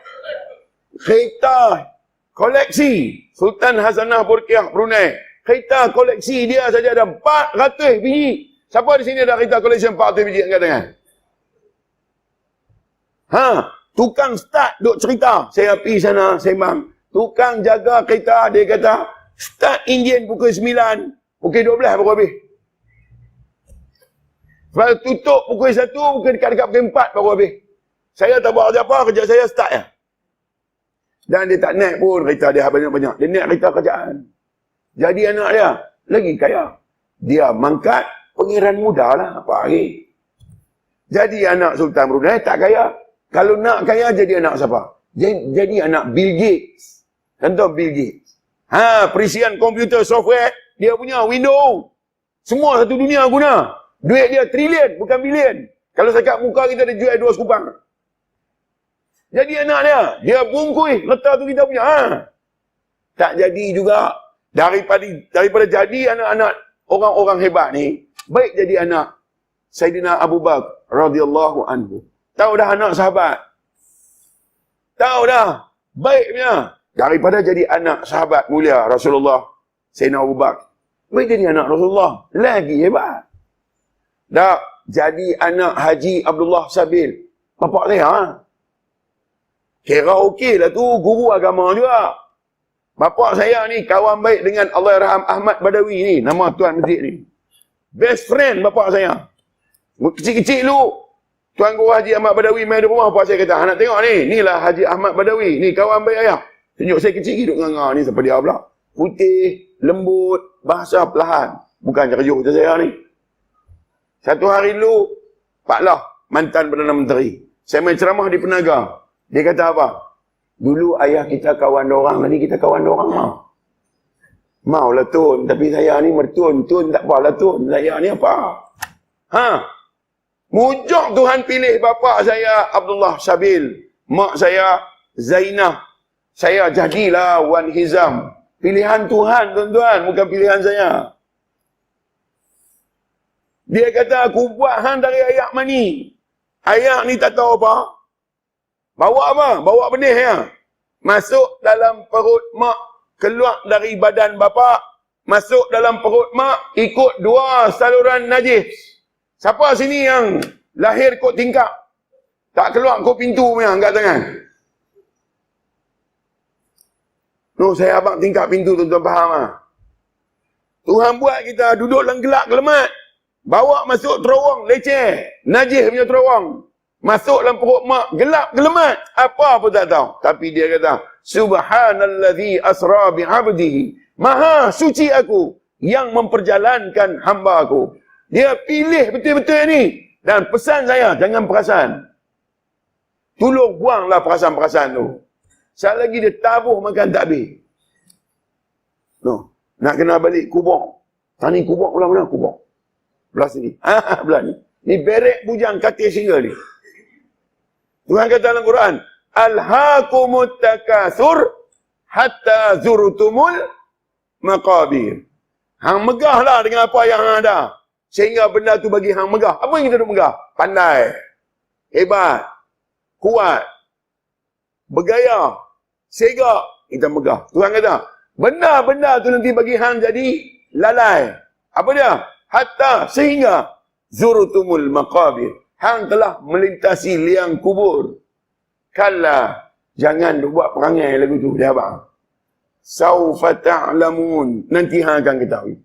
Kereta koleksi Sultan Hasanah Bolkiah Brunei. Kereta koleksi dia saja ada 400 biji. Siapa di sini ada kereta koleksi 400 biji angkat tangan? Tukang start duk cerita. Saya pergi sana sembang. Tukang jaga kereta dia kata start enjin pukul 9, pukul 12 baru habis. Lepas tutup pukul 1, pukul dekat-dekat pukul 4 baru habis. Saya tak buat kerja apa, kerja saya start je. Dan dia tak naik pun kereta dia banyak-banyak. Dia naik kereta kerjaan. Jadi anak dia lagi kaya. Dia mangkat pengiran muda lah apa hari. Jadi anak Sultan Brunei tak kaya. Kalau nak kaya jadi anak siapa? Jadi anak Bill Gates. Contoh Bill Gates. Perisian komputer software dia punya Windows. Semua satu dunia guna. Duit dia trilion bukan bilion. Kalau sekat muka kita dia jual 2 sekupang. Jadi anak dia bungkui letak tu kita punya. Tak jadi juga. Daripada jadi anak-anak orang-orang hebat ni, baik jadi anak Sayyidina Abu Bakar radhiyallahu anhu. Tahu dah anak sahabat. Tahu dah baiknya daripada jadi anak sahabat mulia Rasulullah Sayyidina Abu Bakar. Baik jadi anak Rasulullah lagi hebat. Dah jadi anak Haji Abdullah Sabil. Bapak saya kira okey lah tu, guru agama juga. Bapak saya ni kawan baik dengan Allahyarham Ahmad Badawi ni, nama tuan masjid ni. Best friend bapak saya. Kecil-kecil dulu, Tuan Guru Haji Ahmad Badawi main di rumah, bapak saya kata, nak tengok ni, inilah Haji Ahmad Badawi, ni kawan baik ayah. Tunjuk saya kecil duduk nganga ni sampai dia pula. Putih, lembut, bahasa perlahan. Bukan cakap macam saya ni. Satu hari dulu, Pak Lah, mantan Perdana Menteri. Saya main ceramah di Penaga. Dia kata apa? Dulu ayah kita kawan orang, ni kita kawan orang mau. Mau lah Tun, tapi saya ni mertun. Tun tak apalah Tun, saya ni apa? Mujur Tuhan pilih bapa saya Abdullah Sabil. Mak saya Zainah. Saya jadilah Wan Hizam. Pilihan Tuhan tuan-tuan, bukan pilihan saya. Dia kata aku buat hang dari ayak mani. Ayak ni tak tahu apa. Bawa apa? Bawa benih ya. Masuk dalam perut mak, keluar dari badan bapa, masuk dalam perut mak, ikut dua saluran najis. Siapa sini yang lahir kot tingkap? Tak keluar kot pintu punya, angkat tangan. No, saya abang tingkap pintu, tuan-tuan faham lah. Tuhan buat kita duduk dalam gelap gelemat. Bawa masuk terowong, leceh. Najis punya terowong. Masuk dalam perut mak, gelap gelemat. Apa pun tak tahu. Tapi dia kata, Subhanalladzi asra bi'abdihi. Maha suci aku yang memperjalankan hamba aku. Dia pilih betul-betul ni. Dan pesan saya, jangan perasan. Tolong buanglah perasaan-perasaan tu. Sekali lagi dia tabuh makan tak habis. No. Nak kena balik kubur. Tani kubur belah mana? Kubur. Belah sini. Belah ni. Ni berek bujang katil singa ni. Tuhan kata dalam Quran, Alhaakumut takatsur hatta zurtumul maqabir. Hang megahlah dengan apa yang hang ada. Sehingga benda tu bagi hang megah. Apa yang kita duk megah? Pandai. Hebat. Kuat. Bergaya. Segak. Kita megah. Tuhan kata, benda-benda tu nanti bagi hang jadi lalai. Apa dia? Hatta sehingga zurtumul maqabir. Hang telah melintasi liang kubur. Kalla, jangan buat perangai lagu tu, dia abang. Saufa ta'lamun. Nanti hang akan ketahui.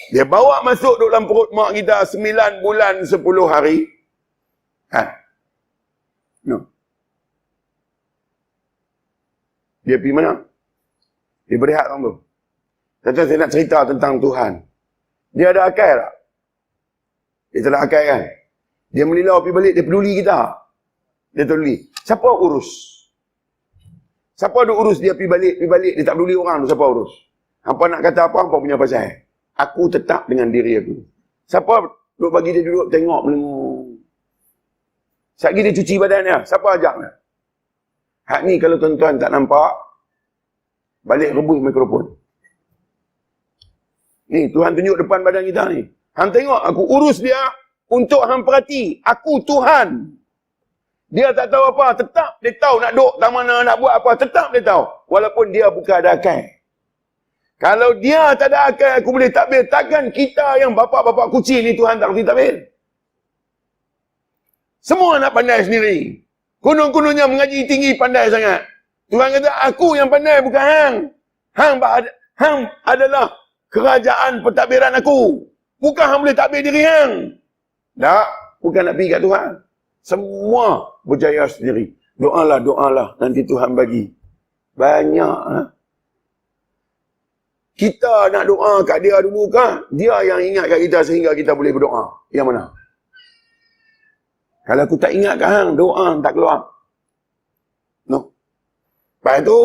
Dia bawa masuk dalam perut mak kita 9 bulan 10 hari. No. Dia pergi mana? Dia berehat orang tu. Kata saya nak cerita tentang Tuhan. Dia ada akal tak? Dia tak ada akal kan? Dia melilau pergi balik, dia peduli kita. Dia peduli. Siapa urus? Siapa duk urus dia pergi balik, dia tak peduli orang tu, siapa urus? Hampa nak kata apa, hampa punya pasal. Aku tetap dengan diri aku. Siapa duk bagi dia duduk tengok melengung? Sekejap lagi dia cuci badan dia. Siapa ajak dia? Hak ni kalau tuan-tuan tak nampak, balik rebus mikrofon. Ni, Tuhan tunjuk depan badan kita ni. Hang tengok, aku urus dia untuk hang perhati. Aku Tuhan. Dia tak tahu apa, tetap dia tahu nak duduk tak mana, nak buat apa, tetap dia tahu. Walaupun dia bukan ada akal. Kalau dia tak ada akal, aku boleh takbir. Takkan kita yang bapak-bapak kucing ni Tuhan tak boleh takbir. Semua nak pandai sendiri. Kunung-kunungnya mengaji tinggi, pandai sangat. Tuhan kata, aku yang pandai bukan hang. Hang adalah kerajaan pentadbiran aku. Bukan hang boleh takbir diri hang. Tak, bukan nak pergi kat Tuhan. Semua berjaya sendiri. Doalah. Nanti Tuhan bagi. Banyak. Kita nak doa kat dia dulu kah? Dia yang ingat kat kita sehingga kita boleh berdoa. Yang mana? Kalau aku tak ingat kat hang, doa tak keluar. No. Lepas tu,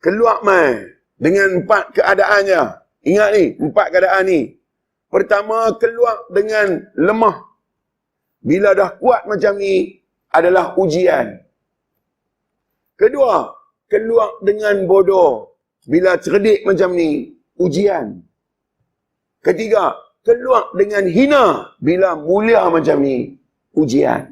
keluar mai dengan 4 keadaannya. Ingat ni, 4 keadaan ni. Pertama, keluar dengan lemah. Bila dah kuat macam ni, adalah ujian. Kedua, keluar dengan bodoh. Bila cerdik macam ni, ujian. Ketiga, keluar dengan hina. Bila mulia macam ni, ujian.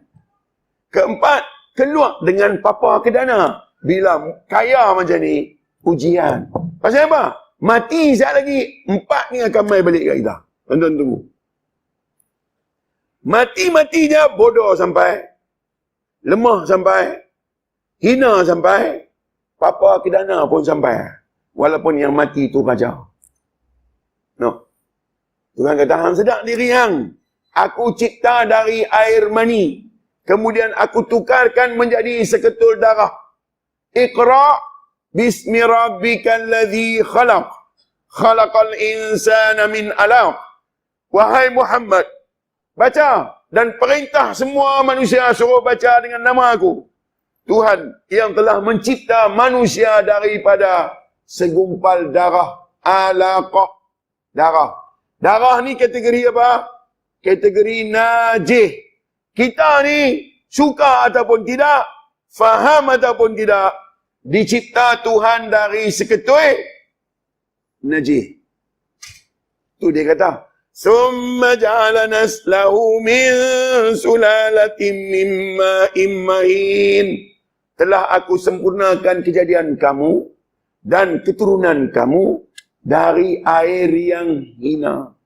Keempat, keluar dengan papa kedana. Bila kaya macam ni, ujian. Pasal apa? Mati sekejap lagi, 4 ni akan mai balik kat kita. Tuan-tuan tunggu. Mati-mati je, bodoh sampai. Lemah sampai. Hina sampai. Papa kedana pun sampai. Walaupun yang mati tu raja. No. Tuhan kata, hang sedar diri hang. Aku cipta dari air mani. Kemudian aku tukarkan menjadi seketul darah. Iqra' bismi rabbikal ladzi khalaq. Khalaqal insana min alaq. Wahai Muhammad, baca dan perintah semua manusia suruh baca dengan nama aku. Tuhan yang telah mencipta manusia daripada segumpal darah. Alaqah. Darah. Darah ni kategori apa? Kategori najih. Kita ni suka ataupun tidak, faham ataupun tidak, dicipta Tuhan dari seketui najih. Tu dia kata, Thumma ja'ala naslahu min sulalatin min ma'in mahin. Telah aku sempurnakan kejadian kamu dan keturunan kamu dari air yang hina.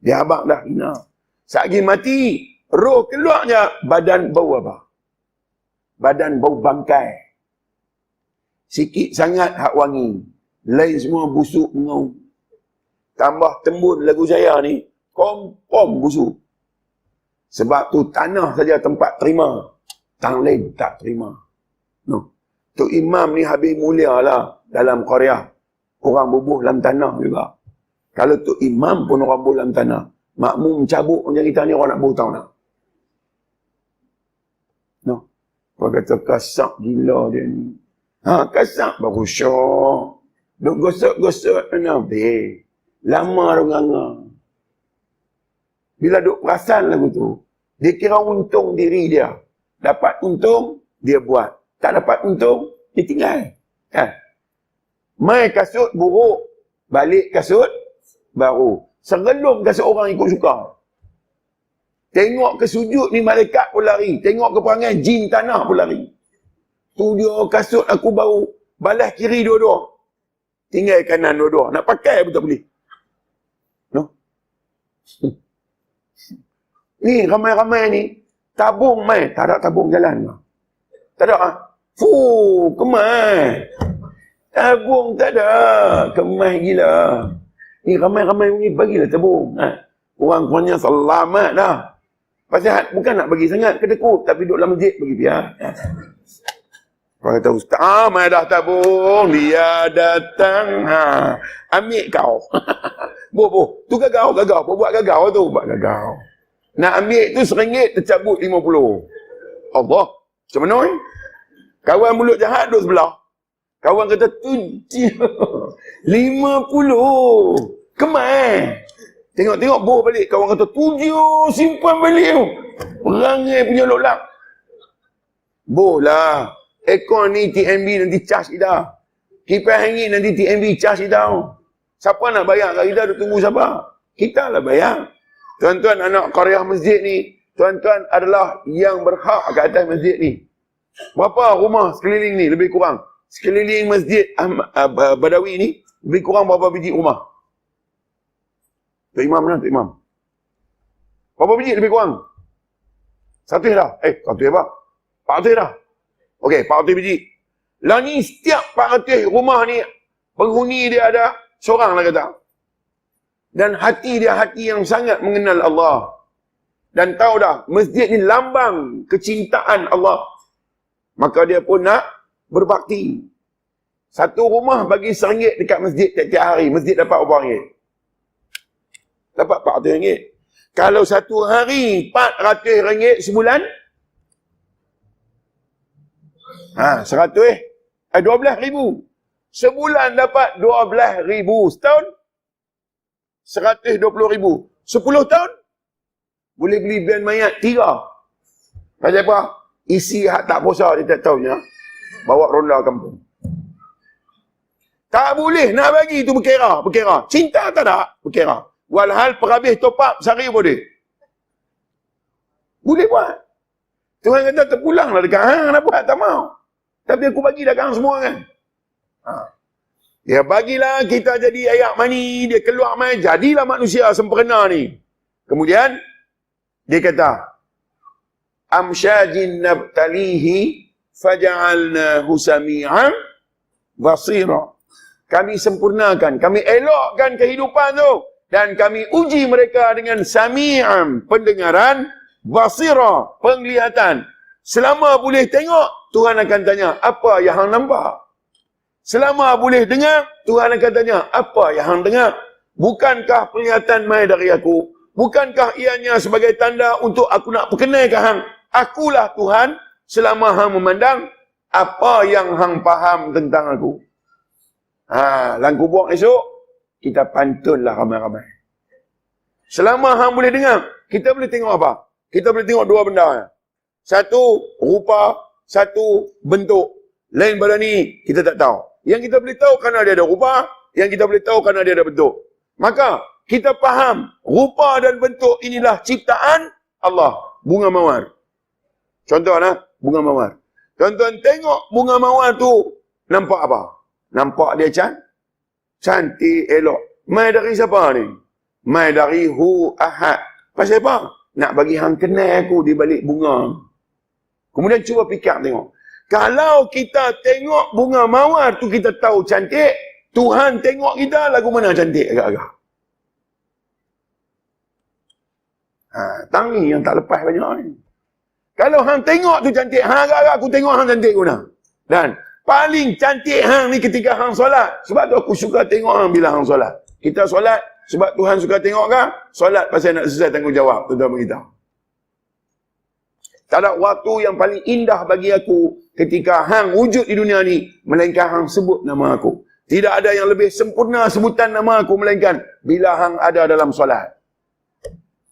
Dia abang dah hina. Saat mati, roh keluarnya, badan bau apa? Badan bau bangkai. Sikit sangat hak wangi. Lain semua busuk ngau. Tambah tembun lagu saya ni, kompom busuk. Sebab tu tanah saja tempat terima. Tang lain tak terima. No. Tu imam ni habis mulia lah dalam Korea. Orang bubuh dalam tanah juga. Kalau tu imam pun orang bubuh dalam tanah. Makmum cabuk macam kita ni, orang nak bau tahu nak. No. Orang kata kasak gila dia ni. Kasak baru syok. Duk gosok-gosok nabi. Lama ronganga. Bila duk perasan lagu tu, dia kira untung diri dia. Dapat untung, dia buat. Tak dapat untung, dia tinggal. Kan? Mai kasut buruk, balik kasut baru. Serelum kasut orang ikut suka. Tengok ke sujud ni malaikat pun lari. Tengok ke perangai jin tanah pun lari. Tu dia kasut aku baru. Balas kiri dua-dua. Tinggal kanan dua-dua. Nak pakai pun tak boleh. No? Ni ramai-ramai ni. Tabung mai. Tak ada tabung jalan. Tak ada. Kemai. Tabung tak ada. Kemai gila. Ni ramai-ramai ni bagilah tabung. Orang kurangnya selamat dah. Pasal bukan nak bagi sangat kedekut. Tapi duduk dalam masjid bagi biar. Orang kata ustaz, mai dah tabung. Dia datang. Ambil kau. Boh. Tu gagau. Buat gagau tu. Buat gagau. Nak ambil tu RM1 tercabut 50. Allah. Macam mana ni? Kawan mulut jahat duduk sebelah. Kawan kata 7. 50. Kemai. Tengok boh balik. Kawan kata 7. Simpan balik tu. Perangai punya lolak. Boh lah. Aircon ni TNB nanti charge dah. Kipas angin nanti TNB charge dah. Siapa nak bayar kat kita? Duk tunggu siapa? Kita lah bayar. Tuan-tuan anak Korea masjid ni, tuan-tuan adalah yang berhak ke atas masjid ni. Berapa rumah sekeliling ni lebih kurang? Sekeliling masjid Badawi ni lebih kurang berapa biji rumah? Tok Imam mana? Tok Imam. Berapa biji lebih kurang? 100 dah. 100 apa? 400 dah. Okey, 400 biji. Lah ni setiap 400 rumah ni penghuni dia ada seorang lah kata. Dan hati dia hati yang sangat mengenal Allah. Dan tahu dah, masjid ni lambang kecintaan Allah. Maka dia pun nak berbakti. Satu rumah bagi RM1 dekat masjid tiap-tiap hari. Masjid dapat berapa ringgit? Dapat RM400. Kalau satu hari RM400 sebulan? 12,000. Sebulan dapat 12,000. Setahun? 120,000. 10 tahun? Boleh beli van mayat 3. Pasal apa? Isi hak tak puasa dia tak tahunya. Bawa ronda kampung. Tak boleh nak bagi tu berkira. Cinta tak ada berkira. Walhal perhabis top up sehari boleh. Boleh buat. Tuhan kata terpulanglah dekat hang nak buat tak mau. Tapi aku bagi dah kang semua kan. Ya bagilah kita jadi ayak mani, dia keluar mai, jadilah manusia sempurna ni. Kemudian dia kata, amsyajin nabtalihi faja'alnahu sami'an basira. Kami sempurnakan, kami elokkan kehidupan tu dan kami uji mereka dengan sami'an, pendengaran, basira, penglihatan. Selama boleh tengok, Tuhan akan tanya, apa yang hang nampak? Selama boleh dengar, Tuhan akan tanya, apa yang hang dengar? Bukankah penglihatan mai dari aku? Bukankah ianya sebagai tanda untuk aku nak perkenalkan hang? Akulah Tuhan, selama hang memandang, apa yang hang faham tentang aku? Dalam kubur esok, kita pantunlah ramai-ramai. Selama hang boleh dengar, kita boleh tengok apa? Kita boleh tengok dua benda. Satu, rupa. Satu, bentuk. Lain pada ni, kita tak tahu. Yang kita boleh tahu kerana dia ada rupa, yang kita boleh tahu kerana dia ada bentuk. Maka, kita faham rupa dan bentuk inilah ciptaan Allah. Bunga mawar. Contohlah, bunga mawar. Tuan-tuan tengok bunga mawar tu, nampak apa? Nampak dia cantik, elok. Mai dari siapa ni? Mai dari Hu Ahad. Pasal apa? Nak bagi hang kenal aku di balik bunga. Kemudian cuba fikir tengok. Kalau kita tengok bunga mawar tu kita tahu cantik, Tuhan tengok kita lagu mana cantik agak-agak. Tang ni yang tak lepas banyak ni. Kalau hang tengok tu cantik, hang agak-agak aku tengok hang cantik guna. Dan paling cantik hang ni ketika hang solat. Sebab tu aku suka tengok hang bila hang solat. Kita solat sebab Tuhan suka tengok kan? Solat pasal nak selesai tanggungjawab. Tuan-tuan beritahu. Tak ada waktu yang paling indah bagi aku ketika hang wujud di dunia ni, melainkan hang sebut nama aku. Tidak ada yang lebih sempurna sebutan nama aku, melainkan bila hang ada dalam solat.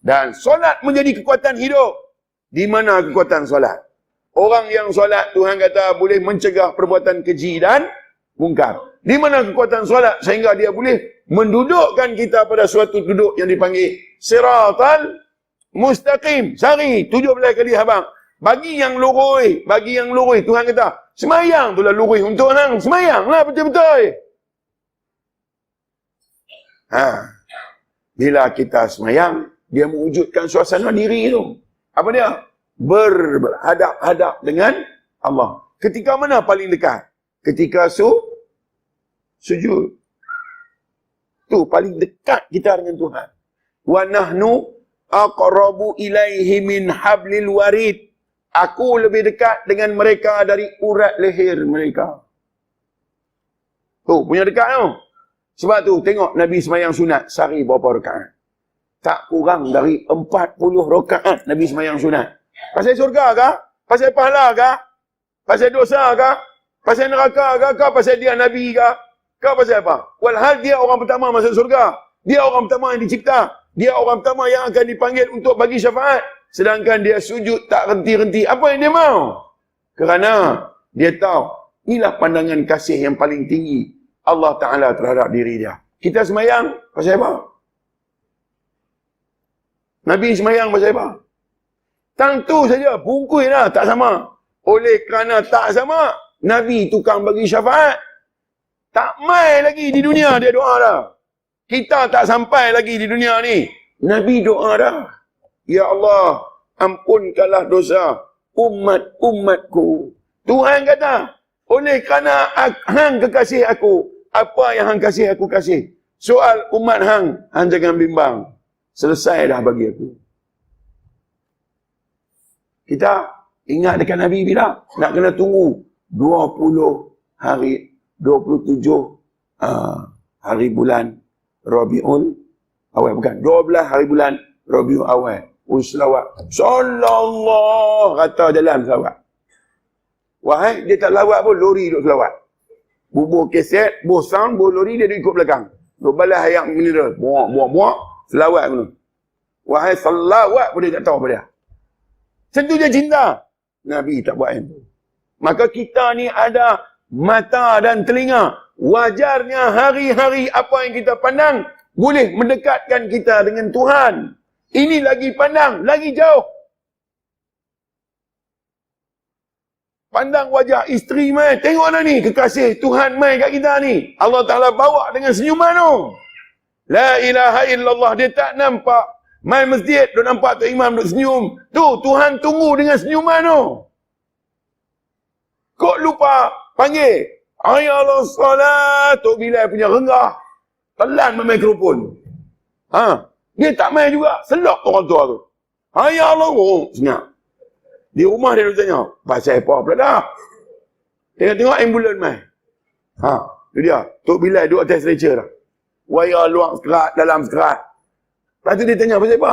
Dan solat menjadi kekuatan hidup. Di mana kekuatan solat? Orang yang solat, Tuhan kata boleh mencegah perbuatan keji dan mungkar. Di mana kekuatan solat sehingga dia boleh mendudukkan kita pada suatu duduk yang dipanggil siratal mustaqim. Sehari 17 kali habang. Bagi yang lurus, Tuhan kata, semayang itulah lurus untuk hang. Semayanglah betul-betul. Bila kita semayang, dia mewujudkan suasana diri itu. Apa dia? Berhadap-hadap dengan Allah. Ketika mana paling dekat? Ketika sujud. Tu paling dekat kita dengan Tuhan. Wa nahnu aqrabu ilaihi min hablil warid. Aku lebih dekat dengan mereka dari urat leher mereka. Tu, punya dekat tu. Sebab tu, tengok Nabi semayang sunat. Sehari berapa rakaat? Tak kurang dari 40 rakaat Nabi semayang sunat. Pasal surga kah? Pasal pahala kah? Pasal dosa kah? Pasal neraka kah? Pasal dia Nabi kah? Kau pasal apa? Walhal dia orang pertama masuk surga. Dia orang pertama yang dicipta. Dia orang pertama yang akan dipanggil untuk bagi syafaat. Sedangkan dia sujud tak henti-henti. Apa yang dia mau? Kerana dia tahu, inilah pandangan kasih yang paling tinggi Allah Ta'ala terhadap diri dia. Kita semayang, pasal apa? Nabi semayang pasal apa? Tentu saja, bungkus lah, tak sama. Oleh kerana tak sama, Nabi tukang bagi syafaat. Tak mai lagi di dunia dia doa dah. Kita tak sampai lagi di dunia ni. Nabi doa dah. Ya Allah, ampunkanlah dosa umat-umatku. Tuhan kata, oleh kerana hang kekasih aku, apa yang hang kasih aku kasih. Soal umat hang jangan bimbang. Selesai dah bagi aku. Kita ingat dekat Nabi bila? Nak kena tunggu 20 hari, 27 hari bulan Rabiul Awal. Bukan, 12 hari bulan Rabiul Awal. Selawat. Sallallahu kata jalan selawat. Wahai, dia tak lawat pun, lori duk selawat. Bubuh keset, bubuh sound, bubuh lori, dia duk ikut belakang. Duk balas ayat mineral. Buak, selawat pun. Wahai, selawat pun dia tak tahu apa dia. Tentu dia cinta. Nabi tak buat yang tu. Maka kita ni ada mata dan telinga. Wajarnya hari-hari apa yang kita pandang boleh mendekatkan kita dengan Tuhan. Ini lagi pandang, lagi jauh. Pandang wajah isteri mai, tengoklah ni kekasih Tuhan mai kat kita ni. Allah Ta'ala bawa dengan senyuman tu. La ilaha illallah, dia tak nampak. Mai masjid, dia nampak Tok Imam duk senyum. Tu, Tuhan tunggu dengan senyuman tu. Kok lupa panggil. Ayalah salat. Tok Bilal punya renggah. Telan mikrofon. Dia tak main juga. Selok orang tua tu. Ayalah. Senyap. Di rumah dia tanya, pasal apa pula dah? Tengok ambulan main. Itu dia. Tok Bilal duduk atas stretcher dah. Waya luang sekerat, dalam sekerat. Lepas tu dia tanya, pasal apa?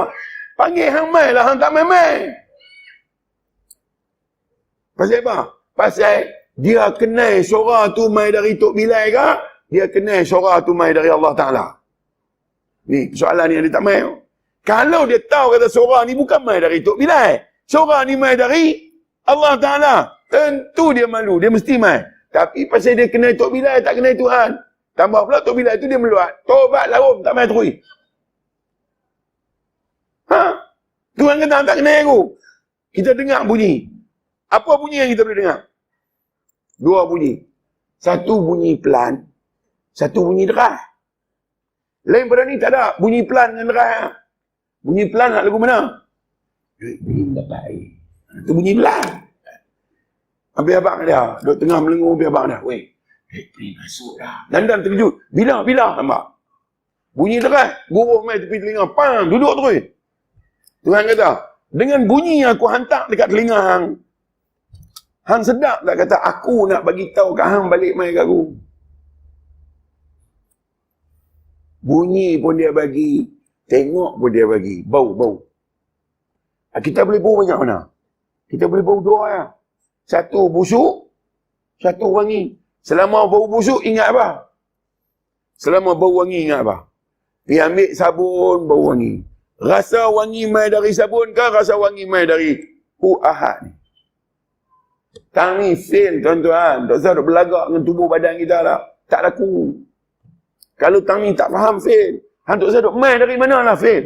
Panggil hang main lah, hang tak main-main. Pasal apa? Pasal dia kenal suara tu mai dari Tok Bilal ke? Dia kenal suara tu mai dari Allah Ta'ala. Ni, soalan ni yang dia tak mai. Kalau dia tahu kata suara ni bukan mai dari Tok Bilal, suara ni mai dari Allah Ta'ala, tentu dia malu, dia mesti mai. Tapi pasal dia kenal Tok Bilal, tak kenal Tuhan. Tambah pula Tok Bilal tu dia meluat. Tobat larum, tak mai terus. Tuhan kata hang tak kenal aku. Kita dengar bunyi. Apa bunyi yang kita boleh dengar? Dua bunyi. Satu bunyi pelan, satu bunyi deras. Lain pada ni tak ada bunyi pelan dengan deras. Bunyi pelan nak lagu mana? Duit beli dapat air. Itu bunyi pelan. Habis abang dia, duduk tengah melengur, habis abang dia, weh, duit beli masuk dah. Dan terkejut. Bila? Nampak? Bunyi deras, guruh main tepi telinga, pam, duduk terus. Tuhan kata, dengan bunyi yang aku hantar dekat telinga hang, hang sedap tak kata aku nak bagi tahu kat hang balik mai kat aku. Bunyi pun dia bagi, tengok pun dia bagi, bau. Kita boleh bau banyak mana? Kita boleh bau dua ya. Satu busuk, satu wangi. Selama bau busuk ingat apa? Selama bau wangi ingat apa? Pergi ambil sabun, bau wangi. Rasa wangi mai dari sabun ke rasa wangi mai dari ahad ni? Tang ni fail tuan-tuan. Tak usah duk belagak dengan tubuh badan kita lah. Tak laku. Kalau tang ni tak faham fail. Hang tak usah duk mai dari mana lah fail.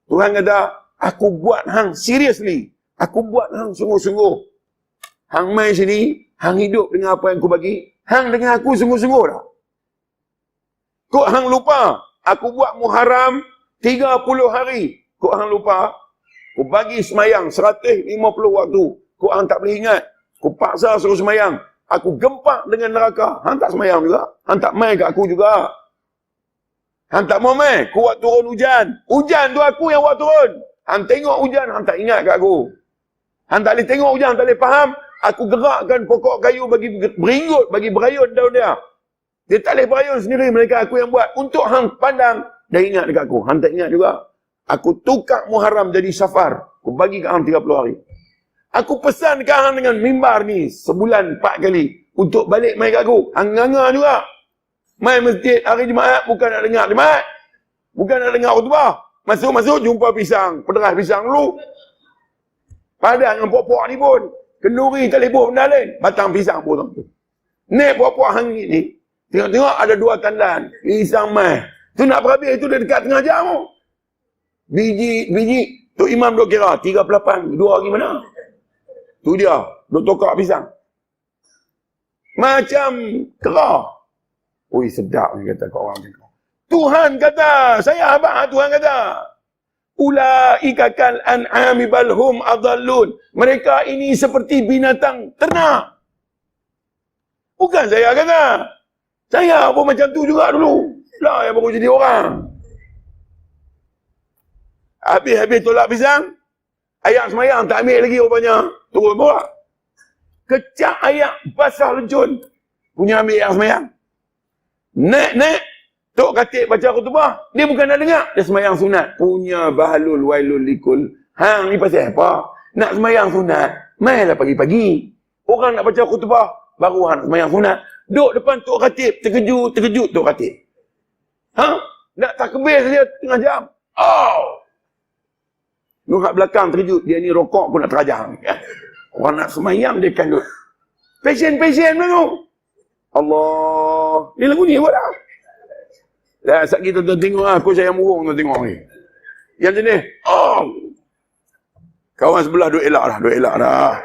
Tuhan kata, aku buat hang seriously. Aku buat hang sungguh-sungguh. Hang mai sini, hang hidup dengan apa yang aku bagi. Hang dengan aku sungguh-sungguh dah. Kok hang lupa, aku buat Muharram 30 hari. Kok hang lupa, aku bagi semayang 150 waktu. Kok hang tak boleh ingat, aku paksa suruh semayang. Aku gempak dengan neraka. Hang tak semayang juga. Hang tak mai kat aku juga. Hang tak mau mai, aku buat turun hujan. Hujan tu aku yang buat turun. Hang tengok hujan, hang tak ingat kat aku. Hang tak boleh tengok hujan, tak boleh faham. Aku gerakkan pokok kayu bagi beringgut, bagi berayun daun dia. Dia tak boleh berayun sendiri, mereka aku yang buat. Untuk hang pandang, dah ingat dekat aku. Hang tak ingat juga. Aku tukar Muharram jadi Safar. Aku bagi kat hang 30 hari. Aku pesan kat hang dengan mimbar ni, sebulan 4 kali. Untuk balik mai kat aku. Hang nganga juga. Mai masjid hari Jumaat, bukan nak dengar Jumaat. Bukan nak dengar khutbah. Masuk-masuk, jumpa pisang. Pederas pisang dulu. Padang dengan puak-puak ni pun. Kenduri tak boleh buat benda lain. Batang pisang potong tu. Naik puak-puak hang ni. Tengok-tengok ada 2 tandan. Pisang mai. Tu nak berhabis, itu dah dekat tengah jam. Biji. Tu imam duk kira. 38. 2 hari mana? Tu dia. Duk tokak pisang. Macam kerah. Ui, sedap ni kata kat orang tengok. Tuhan kata. Saya abang Tuhan kata. Ulaika kal an'ami bal hum adallun. Mereka ini seperti binatang ternak. Bukan saya kata. Saya pun macam tu juga dulu. Lah yang baru jadi orang. Habis tolak pisang. Ayak semayang tak ambil lagi rupanya. Turun bawah. Kecak ayak basah lecun. Punya ambil ayak semayang. Naik. Tok Khatib baca khutbah. Dia bukan nak dengar. Dia semayang sunat. Punya bahalul wailul likul. Hang ni pasal apa? Nak semayang sunat. Mainlah pagi-pagi. Orang nak baca khutbah. Baru hang semayang sunat. Duk depan Tok Khatib. Terkejut Tok Khatib. Nak takbir saja tengah jam. Nuhat belakang terkejut. Dia ni rokok pun nak terajang. Orang nak semayang dia kan duk. Passion dulu. Allah. Ni lagu ni buat dah. Dah sakit tuan-tuan tengok lah. Aku sayang burung tuan tengok ni. Yang jenis. Kawan sebelah duk elak dah.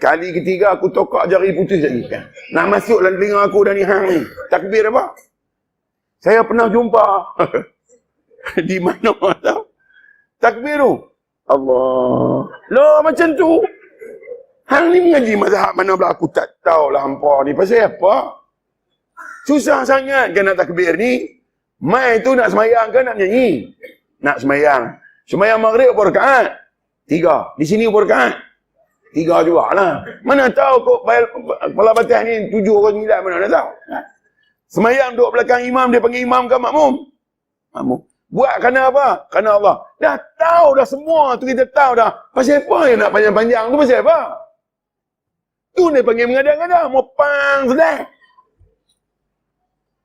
Kali ketiga aku tokak jari putus lagi. Nak masuk dalam telinga aku dah ni hang ni. Takbir apa? Saya pernah jumpa. Di mana tahu? Takbir tu. Allah. Loh macam tu. Hang ni mengaji mazhab mana pula aku tak tahulah hampa ni. Pasal apa? Susah sangat kan nak takbir ni. Mai tu nak semayang ke nak nyanyi? Nak semayang. Semayang maghrib berapa rakaat? 3. Di sini berapa rakaat? 3 juga lah. Mana tahu kok kepala batas ni 7 ke 9 mana nak tahu. Semayang duduk belakang imam, dia panggil imam ke makmum? Makmum. Buat kerana apa? Kerana Allah. Dah tahu dah semua tu kita tahu dah. Pasal apa yang nak panjang-panjang tu pasal apa? Tu dia panggil mengadang-adang. Mau pang sedang.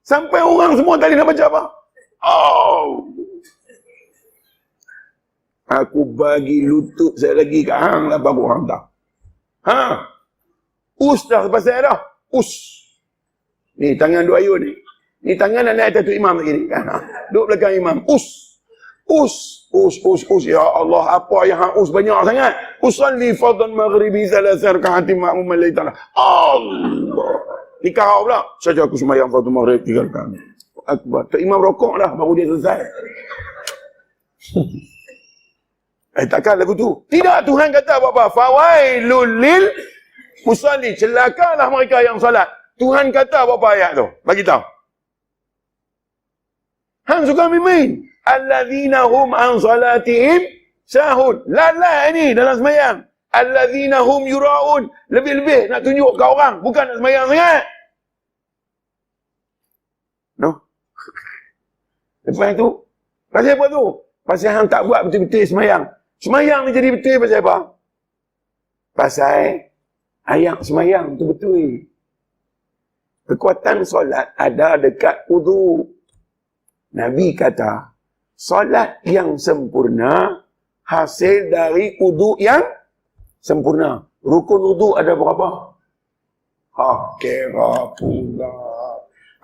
Sampai orang semua tadi nak baca apa? Aku bagi lutut saya lagi kat hang lah baru hang tak. Dah pasal dah. Ni tangan dua ayun ni. Ni tangan nak naik atas tu imam lagi ni. Duduk belakang imam. Us. Ya Allah, apa yang hang us banyak sangat? Usalli fardhan maghribi thalathar raka'atin ma'mum al-lail. Allah. Ni kau pula. Saja aku sembahyang fardhu maghrib 3 rakaat. Akbar. Tak imam rokok dah baru dia selesai. Takkan lagu tu. Tidak, Tuhan kata apa? Fawailul lil musalli. Celakalah mereka yang solat. Tuhan kata apa ayat tu? Bagi tahu. Hang suka mimin. Alladzina hum an salatihim sahun. Lalai ni dalam sembahyang. Alladzina hum yura'un. Lebih-lebih nak tunjuk ke orang. Bukan nak sembahyang sangat. No. Lepas tu. Pasal apa tu? Pasal hang tak buat betul-betul sembahyang. Sembahyang ni jadi betul pasal apa? Pasal ayat sembahyang betul-betul. Kekuatan solat ada dekat wudu. Nabi kata, solat yang sempurna hasil dari wudu yang sempurna. Rukun wudu ada berapa? Kira pula.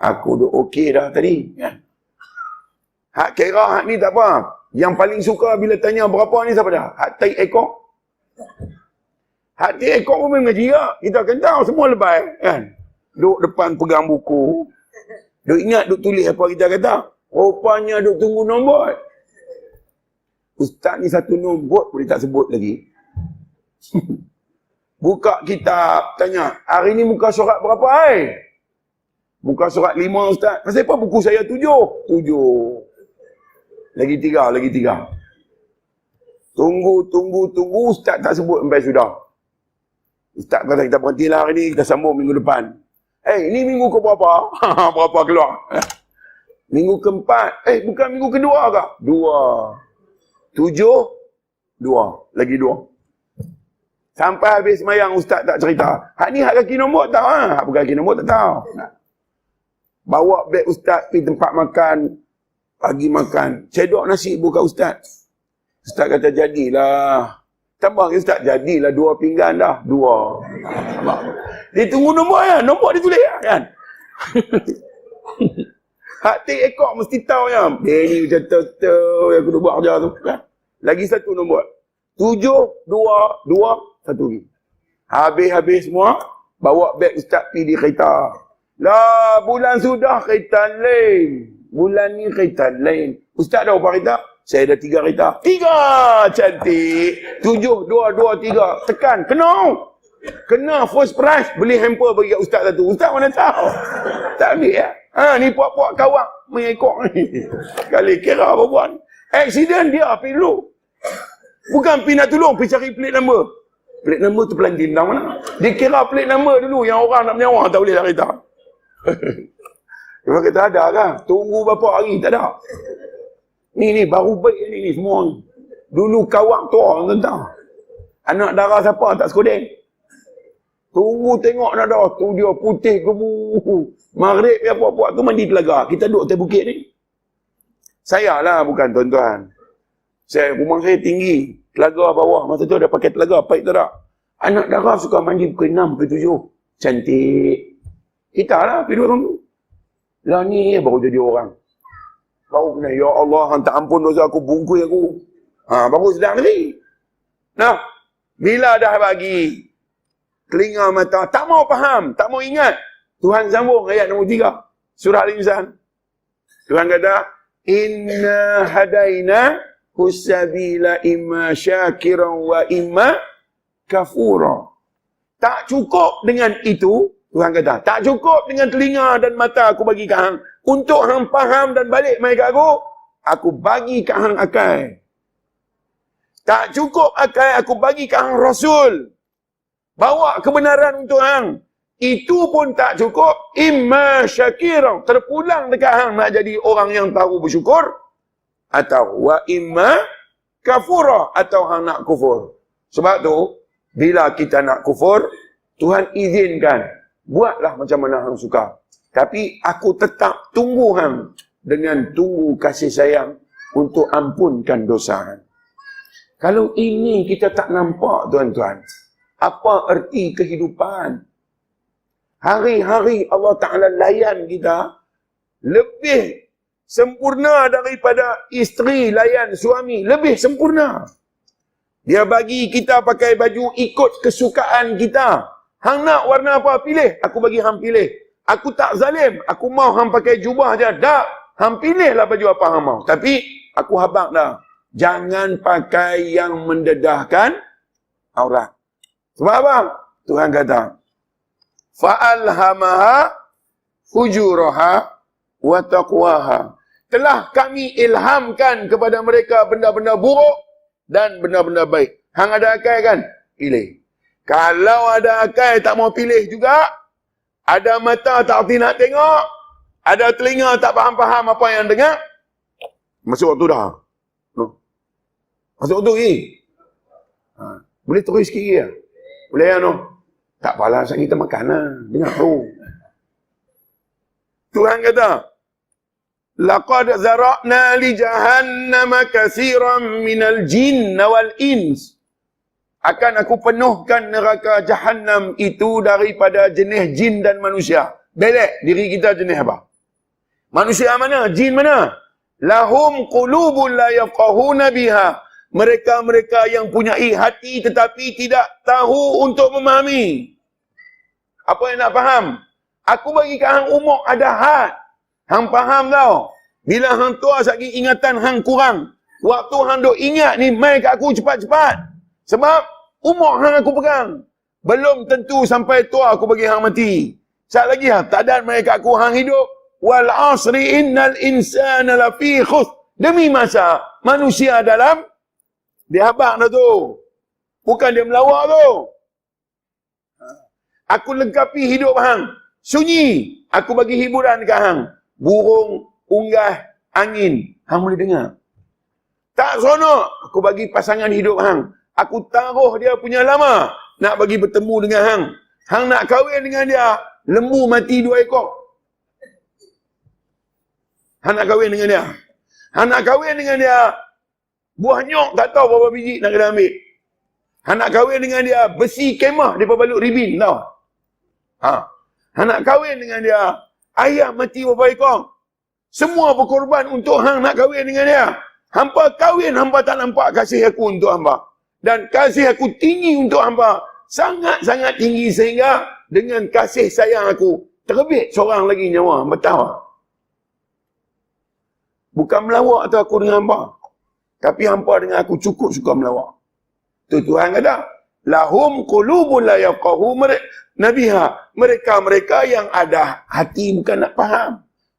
Aku dah okey dah tadi. Hak kira, hak ni tak apa. Yang paling suka bila tanya berapa ni siapa dah? Hak tai ekor. Hak tai ekor pun memang jira. Kita akan tahu semua lebay. Kan? Duduk depan pegang buku. Duk ingat, duk tulis apa kita kata. Rupanya duk tunggu nombor. Ustaz ni satu nombor boleh tak sebut lagi. Buka kitab, tanya. Hari ni muka surat berapa hai? Muka surat 5 Ustaz. Pasal apa buku saya 7? 7. Lagi 3. Tunggu. Ustaz tak sebut sampai sudah. Ustaz kata kita berhentilah hari ni, kita sambung minggu depan. Ini minggu ke berapa? Berapa keluar? Minggu keempat. Bukan minggu kedua ke? 2. 7. 2. Lagi 2. Sampai habis semayang Ustaz tak cerita. Hak ni hak kaki nombor tahu ha? Hak bukan kaki nombor tak tahu. Bawa beg Ustaz pergi tempat makan. Pagi makan. Cedok nasi buka Ustaz. Ustaz kata jadilah. Tambah Ustaz, jadilah 2 pinggan dah. 2. Dia tunggu nombor ya. Nombor dia tulis kan. Hak tik ekor mesti tahu ya. Dia ni macam tu yang aku buat kerja tu. Kan? Lagi satu nombor. 7, 2, 2, 1 lagi. Habis semua. Bawa beg Ustaz pergi di kereta. Lah, bulan sudah kereta lain. Bulan ni kereta lain. Ustaz dah berapa kereta? Saya dah 3 kereta. 3! Cantik. 7, 2, 2, 3. Tekan. Kena first prize. Beli hamper bagi Ustaz satu. Ustaz mana tahu? Tak ambil ya? Ni puak-puak kawak mengekor ni. Kali kira apa buat. Accident dia pergi dulu. Bukan pergi nak tolong. Pergi cari plate number. Plate number tu pelan dah mana? Dia kira plate number dulu. Yang orang nak menyawa tak boleh lah kereta. Dia kata ada kan? Tunggu berapa hari tak ada. Ni baru baik ni semua ni. Dulu kawak tua tentang. Anak darah siapa tak sekodeng. Tunggu tengok nak dah. Tu dia putih kebu. Maghrib ya puak-puak tu mandi telaga. Kita duduk atas bukit ni. Saya lah bukan tuan-tuan. Rumah saya tinggi. Telaga bawah. Masa tu ada pakai telaga. Paik tak ada. Anak darah suka mandi pukul 6, pukul 7. Cantik. Kita lah pergi duduk tu. Lah ni baru jadi orang. Baru kena, ya Allah, hantar ampun dosa aku, bungkus aku. Baru sedang ni. Nah, bila dah bagi telinga mata, tak mau faham, tak mau ingat. Tuhan sambung ayat nombor 3. Surah Al-Insan. Tuhan kata, Inna hadaina husabila imma syakiran wa imma kafura. Tak cukup dengan itu, Tuhan kata, tak cukup dengan telinga dan mata aku bagi ke hang. Untuk hang faham dan balik mai ke aku bagi ke hang akal. Tak cukup akal, aku bagi ke hang Rasul. Bawa kebenaran untuk hang. Itu pun tak cukup. Imma syakira. Terpulang dekat hang nak jadi orang yang tahu bersyukur. Atau wa imma kafura. Atau hang nak kufur. Sebab tu, bila kita nak kufur, Tuhan izinkan. Buatlah macam mana hang suka. Tapi aku tetap tunggu hang dengan tunggu kasih sayang untuk ampunkan dosa hang. Kalau ini kita tak nampak tuan-tuan, apa erti kehidupan? Hari-hari Allah Ta'ala layan kita lebih sempurna daripada isteri layan suami, lebih sempurna. Dia bagi kita pakai baju ikut kesukaan kita. Hang nak warna apa? Pilih. Aku bagi hang pilih. Aku tak zalim. Aku mau hang pakai jubah je. Tak. Hang pilihlah baju apa hang mau. Tapi aku habaq dah. Jangan pakai yang mendedahkan aurat. Sebab apa? Tuhan kata, fa'alhamaha fujuraha wa taqwaha. Telah kami ilhamkan kepada mereka benda-benda buruk dan benda-benda baik. Hang ada akal kan? Pilih. Kalau ada akal tak mau pilih juga, ada mata tak erti nak tengok, ada telinga tak faham-faham apa yang dengar, masuk waktu dah. Masuk waktu lagi. Boleh terus sikit lagi. Boleh ya, no? Tak apalah, saat kita makan lah. Dengar tu. Tuhan kata, laqad zara'na li jahannama katsiran minal jinn wal ins. Akan aku penuhkan neraka Jahannam itu daripada jenis jin dan manusia. Belek diri kita jenis apa? Manusia mana? Jin mana? Lahum qulubun la yafqahuna biha. Mereka-mereka yang punyai hati tetapi tidak tahu untuk memahami. Apa yang nak faham? Aku bagi kat hang umur ada had. Hang faham tau. Bila hang tua lagi ingatan hang kurang. Waktu hang duk ingat ni mai kat aku cepat-cepat. Sebab umur hang aku pegang. Belum tentu sampai tua aku bagi hang mati. Sekejap lagi tak ada mai kat aku hang hidup. Wal asri innal insana lafi khus. Demi masa manusia dalam dia habaq dah tu. Bukan dia melawak tu. Aku lengkapi hidup hang. Sunyi. Aku bagi hiburan kat hang. Burung, unggas, angin. Hang boleh dengar. Tak seronok. Aku bagi pasangan hidup hang. Aku taruh dia punya lama. Nak bagi bertemu dengan hang. Hang nak kahwin dengan dia. Lembu mati 2 ekor. Hang nak kahwin dengan dia. Hang nak kahwin dengan dia. Buah nyok tak tahu berapa biji nak kena ambil. Hang nak kahwin dengan dia. Besi kemah dia balut ribin. Tahu? Hang nak kahwin dengan dia. Ayam mati berapa ekor. Semua berkorban untuk hang nak kahwin dengan dia. Hampa kahwin, hampa tak nampak kasih aku untuk hampa. Dan kasih aku tinggi untuk hampa. Sangat-sangat tinggi sehingga dengan kasih sayang aku, terbit seorang lagi nyawa. Hampa tahu? Bukan melawak tu aku dengan hampa. Tapi hampa dengan aku cukup suka melawak. Tu Tuhan kata, lahum qulubun la yafqahu nabiha. Mereka-mereka yang ada hati bukan nak faham.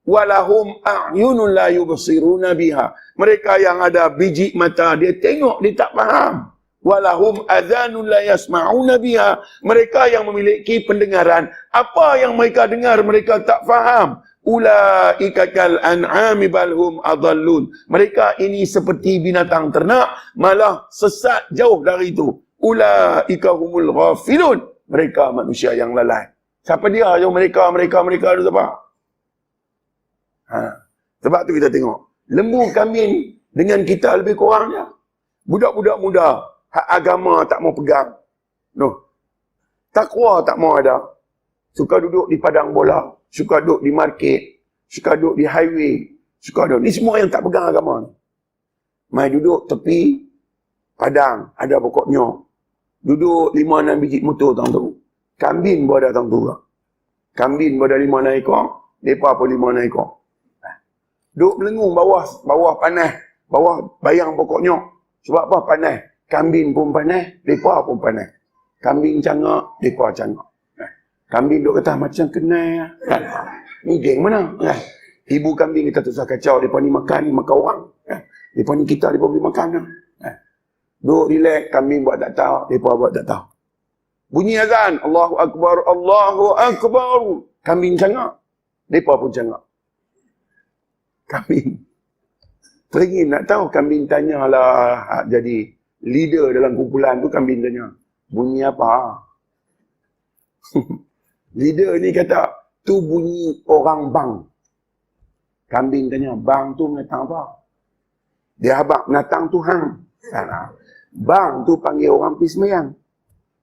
Walahum a'yunun la yubsiruna biha. Mereka yang ada biji mata, dia tengok, dia tak faham. Walahum adhanun la yasma'una biha. Mereka yang memiliki pendengaran, apa yang mereka dengar mereka tak faham. Ulaika kal an'ami bal hum adallun. Mereka ini seperti binatang ternak, malah sesat jauh dari itu. Ulaika humul ghafilun. Mereka manusia yang lalai. Siapa dia yang mereka itu siapa? Sebab tu kita tengok. Lembu kambing dengan kita lebih kurang je. Budak-budak muda, hak agama tak mau pegang. Takwa tak mau ada. Suka duduk di padang bola. Suka duduk di market. Suka duduk di highway. Suka duduk. Ni semua yang tak pegang agama ni. Mai duduk tepi padang. Ada pokoknya. Duduk 5-6 biji motor tang tu. Kambing pun ada tang tu. Kambing pun ada 5-6 ekor. Mereka pun 5-6 ekor. Duduk melengung bawah panas. Bawah bayang pokoknya. Sebab apa panas? Kambing pun panas. Mereka pun panas. Kambing cangak. Mereka cangak. Kambing duk kata macam kenal. Ni geng mana? Ibu kambing kita susah kacau. Mereka ni makan orang. Mereka ni kita, mereka boleh makan. Duk relax, kambing buat tak tahu. Mereka buat tak tahu. Bunyi azan. Allahu Akbar, Allahu Akbar. Kambing cangak. Mereka pun cangak. Kambing. Teringin nak tahu. Kambing tanyalah jadi leader dalam kumpulan tu. Kambing tanya. Bunyi apa? Leader ni kata, tu bunyi orang bang. Kambing tanya, bang tu menatang apa? Dia habaq, menatang tu hang. Bang tu panggil orang pergi sembahyang.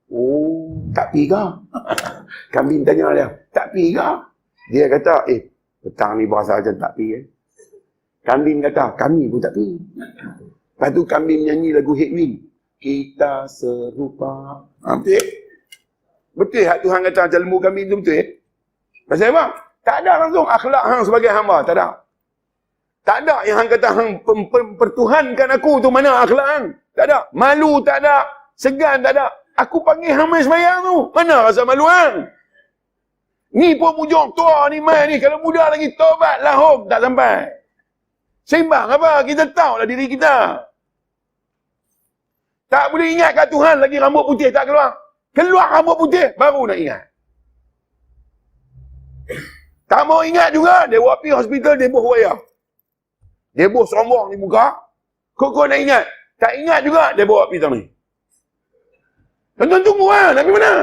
Oh, tak pergi ke? Kambing tanya dia, tak pergi ke? Dia kata, petang ni berasa macam tak pergi. Kambing kata, kami pun tak pergi. Lepas tu kambing nyanyi lagu Headwind. Kita serupa. Betul? Betul hak Tuhan kata macam lembu kambing tu betul? Pasal apa? Tak ada langsung akhlak hang sebagai hamba. Tak ada. Tak ada yang hang kata hang pertuhankan aku tu mana akhlak hang. Tak ada. Malu tak ada. Segan tak ada. Aku panggil hang main sembahyang tu. Mana rasa malu hang? Ni pun bujung tua ni main ni. Kalau muda lagi tobat lahum tak sampai. Sembang apa? Kita tahulah diri kita. Tak boleh ingat kat Tuhan lagi rambut putih tak keluar. Keluar rambut putih baru nak ingat. Tak mau ingat juga, dia buat pergi hospital, dia buh wayar. Dia buh serombong di muka. Kok nak ingat? Tak ingat juga, dia bawa pergi tang ni. Tuan-tuan tunggu lah, nak pergi mana?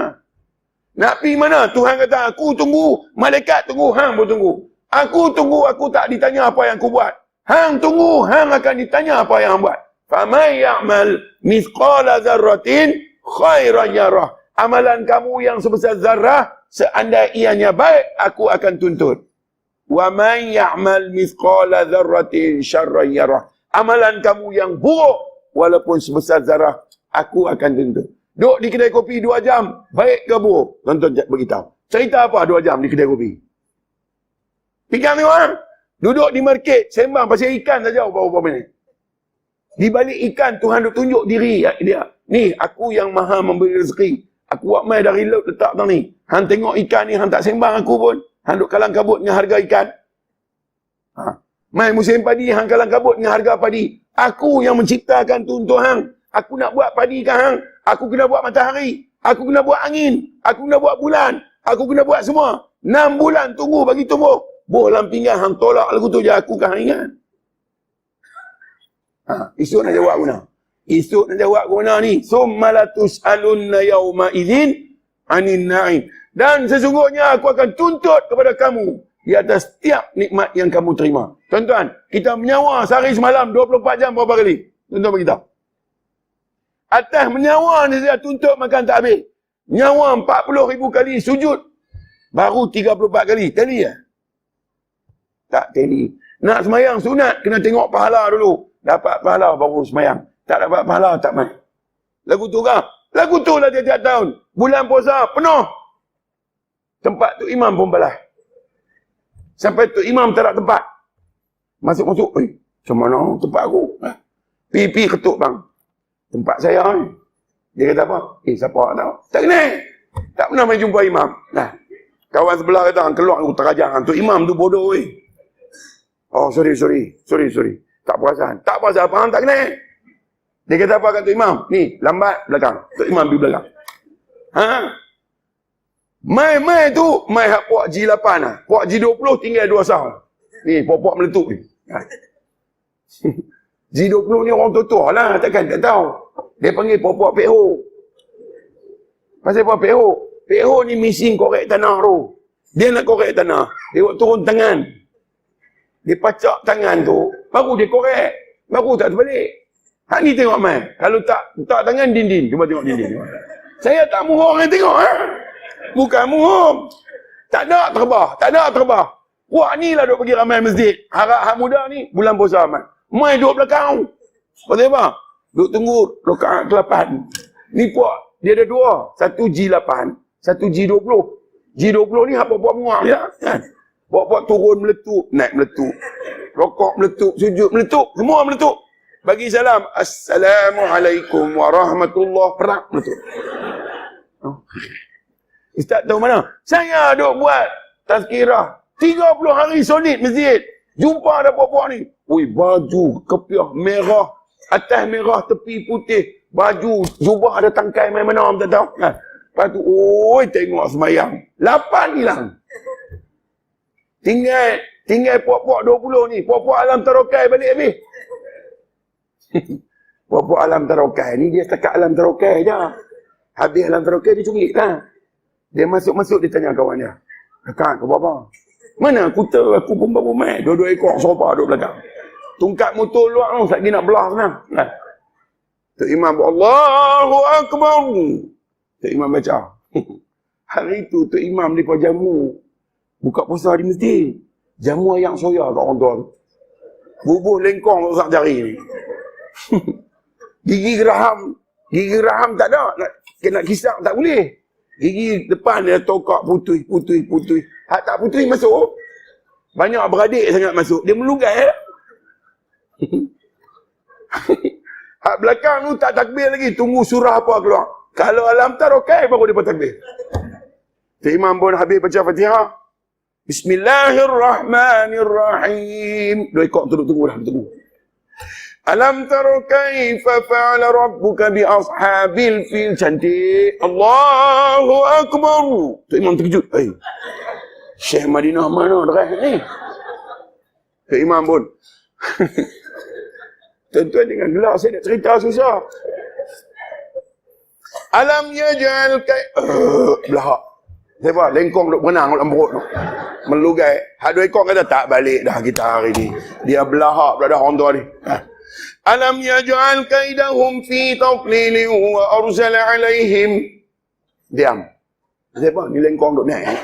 Nak pergi mana? Tuhan kata, aku tunggu, malaikat tunggu, hang pun tunggu. Aku tunggu, aku tak ditanya apa yang aku buat. Hang tunggu, hang akan ditanya apa yang hang buat. فَمَنْ يَعْمَلْ مِثْقَالَ ذَرَّةٍ خَيْرًا يَرَهُ. Amalan kamu yang sebesar zarah, seandainya ianya baik, aku akan tuntut. وَمَنْ يَعْمَلْ مِثْقَالَ ذَرَّةٍ شَرًّا يَرَهُ. Amalan kamu yang buruk, walaupun sebesar zarah, aku akan tuntut. Duduk di kedai kopi 2 jam, baik ke buruk? Tonton beritahu. Cerita apa 2 jam di kedai kopi? Fikir tengok kan? Duduk di market, sembang pasal ikan saja berapa minit. Di balik ikan, Tuhan duk tunjuk diri dia. Ni, aku yang maha memberi rezeki. Aku buat mai dari laut letak tang ni. Hang tengok ikan ni, hang tak sembang aku pun. Hang duk kalang kabut dengan harga ikan. Mai musim padi, hang kalang kabut dengan harga padi. Aku yang menciptakan tu untuk hang. Aku nak buat padi kan hang. Aku kena buat matahari. Aku kena buat angin. Aku kena buat bulan. Aku kena buat semua. 6 bulan tunggu bagi tumbuh. Boh dalam pinggan, hang tolak lagu tu je. Aku kan hang ingat. Esok nak jawab guna. Esok nak jawab guna ni. Summa latus'alunna yawma idzin 'anil na'im. Dan sesungguhnya aku akan tuntut kepada kamu di atas setiap nikmat yang kamu terima. Tuan-tuan, kita menyawa sehari semalam 24 jam berapa kali? Tuan-tuan beritahu. Atas menyawa ni saya tuntut makan tak habis. Nyawa 40,000 kali sujud. Baru 34 kali. Tali ya? Tak tali. Nak semayang sunat, kena tengok pahala dulu. Dapat pahala baru semayang. Tak dapat pahala, tak main. Lagu tu kan? Lagu tu lah tiap-tiap tahun. Bulan puasa, penuh. Tempat tu imam pun balas. Sampai tu imam tak ada tempat. Masuk-masuk. Macam mana tempat aku? Pi ketuk bang. Tempat saya ni. Dia kata apa? Siapa tahu? Tak kenal. Tak pernah main jumpa imam. Nah, kawan sebelah kata, keluar aku terajang. Tu imam tu bodoh. Oh, sorry. Tak perasan. Tak perasan apa, tak kenal. Dia kata apa kat tu imam? Ni, lambat belakang. Tu imam pergi belakang. Mai tu, mai hak puak G8 lah. Puak G20 tinggal 2 sahur. Ni, puak meletup ni. G20 ni orang tua-tua lah, takkan tak tahu. Dia panggil puak PO. Pasal apa PO? PO ni mesin korek tanah tu. Dia nak korek tanah. Dia buat turun tangan. Dia pacak tangan tu, baru dia korek. Baru tak terbalik. Hak ni tengok mai. Kalau tak tangan dinding. Cuba tengok dinding. Saya tak muhur yang tengok. Bukan muhur. Tak ada terbah. Wah ni lah duk pergi ramai masjid. Harap hak muda ni, bulan puasa mai. Mai duduk belakang. Pasal apa? Duk tunggu rakaat ke-8. Ni puak, dia ada 2. Satu G8, satu G20. G20 ni hak puak muak je. Kan? Puak turun meletup, naik meletup. Rokok meletup, sujud meletup. Semua meletup. Bagi salam. Assalamualaikum warahmatullahi wabarakatuh. Meletup. Ustaz tahu mana? Saya duk buat tazkirah. 30 hari solid masjid. Jumpa ada puak-puak ni. Ui, baju kepiah merah. Atas merah, tepi putih. Baju, jubah ada tangkai main mana, tak tahu. Lepas tu, oi, tengok semayang. 8 hilang. Tinggal puak-puak 20 ni. Puak-puak alam tarokai balik habis. Puak-puak alam tarokai ni, dia setakat alam tarokai je. Habis alam tarokai, dia cungit lah. Dia masuk-masuk, dia tanya kawan dia. Kakak, kau apa? Mana kuta aku pun baru main. 2 ekor sopa duduk belakang. Tungkat motor luar tu, lagi nak belah sana. Tok Imam, Allahu Akbar. Tok Imam baca. Hari tu Tok Imam di jamu. Buka puasa di masjid. Jamu ayam soya kat orang tua tu. Bubuh lengkong rosak jari ni. Gigi geraham tak ada. Nak kisah tak boleh. Gigi depan dia tokak putui. Hak tak putui masuk. Banyak beradik sangat masuk. Dia melugai. Hak belakang tu tak takbir lagi. Tunggu surah apa keluar. Kalau alam tarokai baru dia bertakbir. Cik Imam pun habis baca Fatihah. Bismillahirrahmanirrahim. Dua ekor tunggu. Alam taro kaifa fa'ala rabbuka bi ashabil fil. Cantik. Allahu akbar. Cik Imam terkejut. Syekh Madinah mana dah ni? Cik Imam pun. Tuan-tuan dengan gelak saya nak cerita susah. Alam yaj'al belahak. Siapa? Lengkong duk berenang dalam perut tu. Melugai. Hak dua ekor kata tak balik dah kita hari ni. Dia belahak pula dah orang tua ni. Alam yaj'al kaidahum fi taqlilin wa arsala alaihim. Diam. Siapa? Ni lengkong duk naik.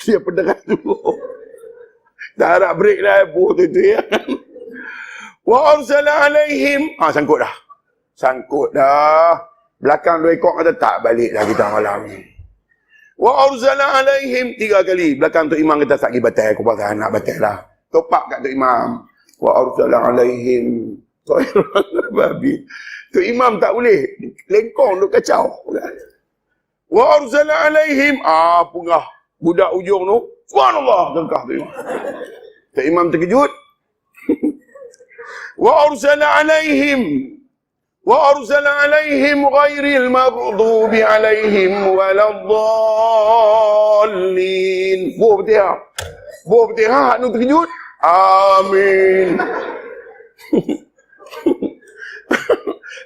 Dia pendengar dulu. Tak harap break lah. Buh tu ya. Wa arsala alaihim. Sangkut dah. Belakang dua ekor kata tak balik dah kita malam ni. Wa arsala alaihim 3 kali. Belakang tu imam kata tak pergi batal. Aku pasal nak batal lah. Topak kat tu imam. Wa arsala alaihim. Babi. Tu imam tak boleh. Lengkong duk kacau. Wa arsala alaihim. Punggah. Budak ujung tu. Subhanallah. Tengkah tu imam. Tu imam terkejut. Wa arsala alaihim. Wa arsala alaihim ghairil maghdubi alaihim waladdallin. Buh Fatihah nu terkejut. Amin.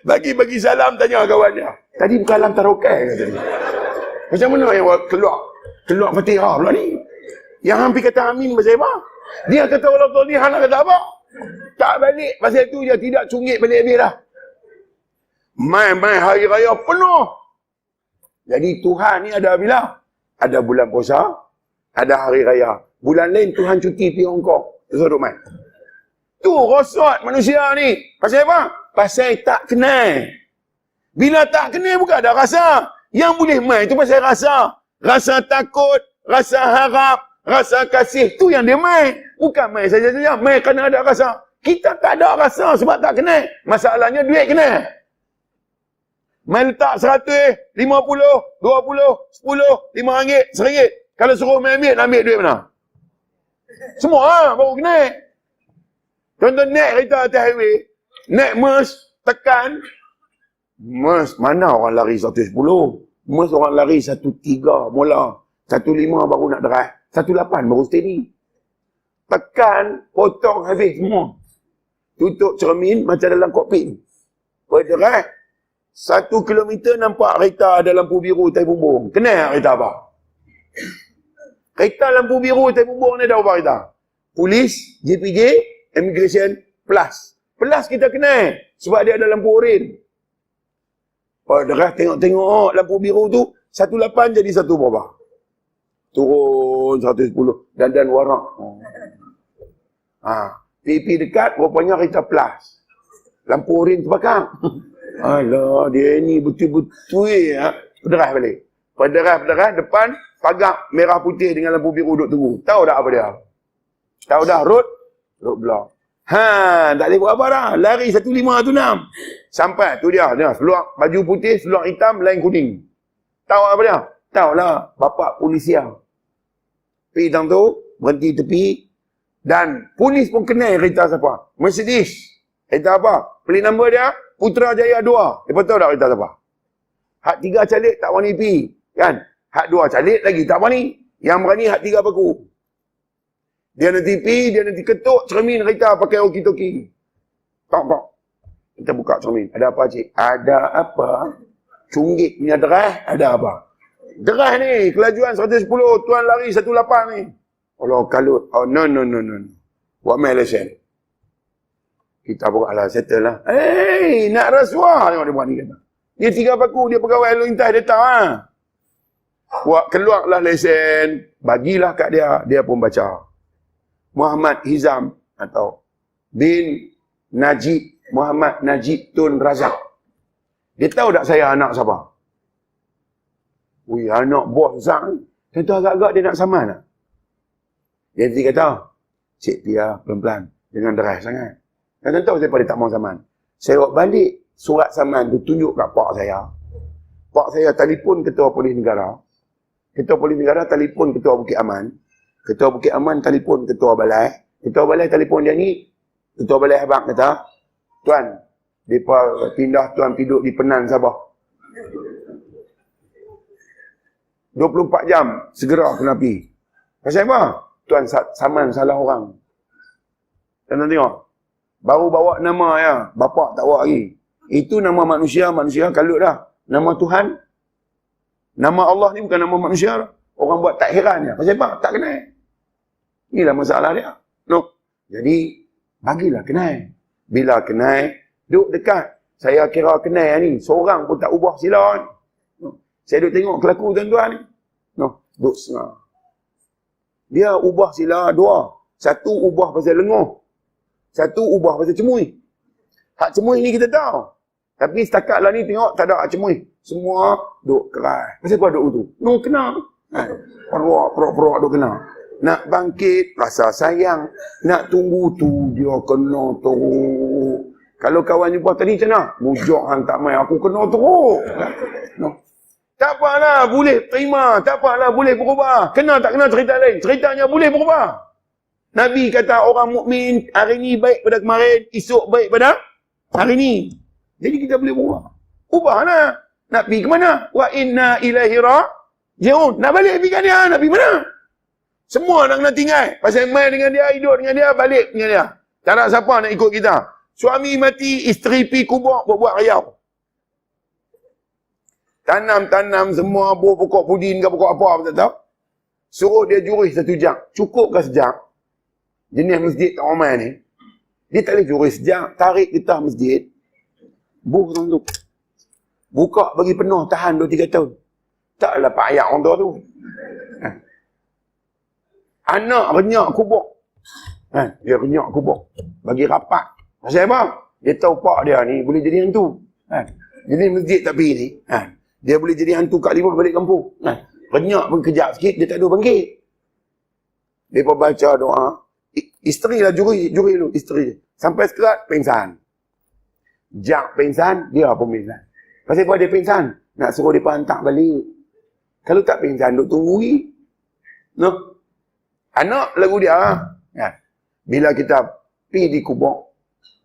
Bagi salam tanya kawan dia. Tadi bukan alam tarokai kata dia. Macam mana yang keluar Fatihah pula ni? Yang hampir kata amin pasal apa? Dia kata waladdallin, hang nak kata apa? Tak balik pasal tu dia tidak cungit balik habis dah. Mai hari raya penuh. Jadi Tuhan ni ada bila? Ada bulan puasa, ada hari raya. Bulan lain Tuhan cuti pergi Hong Kong. Terus duduk mai. Tu rosot manusia ni. Pasal apa? Pasal tak kenal. Bila tak kenal bukan ada rasa. Yang boleh mai tu pasal rasa. Rasa takut, rasa harap, rasa kasih. Tu yang dia mai. Bukan mai saja-saja. Mai kerana ada rasa. Kita tak ada rasa sebab tak kenal. Masalahnya duit kenal. Main letak 100, 50, 20, 10, RM5, RM1. Kalau suruh main ambil, nak ambil duit mana? Semua baru kena. Contoh naik kereta atas highway, naik MERS, tekan. MERS, mana orang lari 110? MERS orang lari 13 mula. 15 baru nak drive. 18 baru steady. Tekan, potong habis semua. Tutup cermin macam dalam kokpit. Kau drive. 1 kilometer nampak kereta ada lampu biru tai bumbung. Kenal kereta apa? Kereta lampu biru tai bumbung ni ada apa kereta? Polis, JPJ, Immigration, Plus. Plus kita kenal. Sebab dia ada lampu oren. Dah tengok lampu biru tu, 18 jadi 1 berapa? Turun 110. Dan warak. PP dekat, rupanya kereta Plus. Lampu oren terbakar. Alah, dia ni betul-betul ya. Pederas balik. Pederas depan, pagar merah putih dengan lampu biru duduk tunggu. Tahu tak apa dia? Tahu dah, road block. Tak boleh buat apa dah. Lari 1516. Sampai, tu dia. Seluar baju putih, seluar hitam, lain kuning. Tahu apa dia? Tahu lah, bapak polisian. Pergi tang tu, berhenti tepi. Dan polis pun kenal kereta siapa? Mercedes. Kereta apa? Plate number dia, Putrajaya 2. Lepas tahu tak kereta siapa? Hak 3 calik tak berani pergi. Kan? Hak 2 calik lagi tak berani. Yang berani hak 3 baku. Dia nanti pergi, dia nanti ketuk cermin kereta pakai oki-toki. Tok. Kita buka cermin. Ada apa cik? Ada apa? Cunggit punya derah, ada apa? Derah ni, kelajuan 110, tuan lari 18 ni. Allah kalut. Oh, no. Buat main lesen. Kita buat lah, settle lah. Nak rasuah. Tengok dia buat ni kata. Dia 3 baku, dia pegawai lalu lintas, dia tahu lah. Buat keluarlah lesen, bagilah kat dia, dia pun baca. Muhammad Hizam atau bin Najib, Muhammad Najib Tun Razak. Dia tahu tak saya anak siapa? Wih, anak bos besar ni. Tentu agak-agak dia nak saman tak? Dia nanti kata, Cik Pia pelan-pelan, jangan deras sangat. Dan tentu saya pada tak mau saman. Saya buat balik surat saman tu tunjuk kat pak saya. Pak saya telefon ketua polis negara. Ketua polis negara telefon ketua Bukit Aman. Ketua Bukit Aman telefon ketua balai. Ketua balai telefon dia ni. Ketua balai abang kata, Tuan, mereka pindah tuan duduk di Penan Sabah. 24 jam segera kena pergi. Pasal apa? Tuan saman salah orang. Tuan tengok. Baru bawa nama ya. Bapak tak bawa lagi. Itu nama manusia kalut dah. Nama Tuhan. Nama Allah ni bukan nama manusia dah. Orang buat tak heran ya. Pasal apa? Tak kenal. Inilah masalah dia. No. Jadi, bagilah kenal. Bila kenal, duduk dekat. Saya kira kenal ni. Seorang pun tak ubah sila ni. Saya duduk tengok kelaku tuan-tuan ni. No, duduk setengah. Dia ubah sila dua. Satu ubah pasal lenguh. Satu ubah pasal cemui. Hak cemui ni kita tahu. Tapi setakat lah ni tengok tak ada hak cemui. Semua duduk keras. Pasal apa duduk tu? No, kena. Perok-perok duduk kena. Nak bangkit, rasa sayang. Nak tunggu tu, dia kena teruk. Kalau kawan jumpa tadi macam mana? Mujok hang tak main, aku kena teruk. No. Tak apalah, boleh terima. Tak apalah, boleh berubah. Kena tak kena cerita lain. Ceritanya boleh berubah. Nabi kata orang mukmin hari ni baik pada kemarin, esok baik pada hari ni. Jadi kita boleh berubah. Ubahlah. Nak pergi ke mana? Wa inna ilaihi raji'un. Nak balik pergi kan dia? Nak pergi mana? Semua nak kena tinggal. Pasal main dengan dia, hidup dengan dia, balik dengan dia. Tak nak siapa nak ikut kita. Suami mati, isteri pergi kubur, buat riau. Tanam-tanam semua buah pokok pudin ke pokok apa tak tahu. Suruh dia juris 1 jam. Cukup ke sejam? Jenis masjid tak ramai ni. Dia tak boleh juris sejam. Tarik getah masjid. Buh tu. Buka bagi penuh, tahan 2-3 tahun. Taklah pak ayat orang tua tu. Anak renyak kubur. Dia renyak kubur. Bagi rapat. Pasal apa? Dia tahu pak dia ni boleh jadi hantu. Jadi masjid tak pergi ni. Dia boleh jadi hantu kat 5 balik kampung. Renyak pun kejap sikit, dia tak ada bangkit. Dia pun baca doa. Isteri lah juri dulu, isteri. Sampai sekerat, pingsan. Jak pingsan, dia pun pingsan. Pasal apa dia pingsan? Nak suruh dia hantar balik. Kalau tak pingsan, duk tunggu lagi. No? Anak lagu dia. Bila kita pergi di kubur,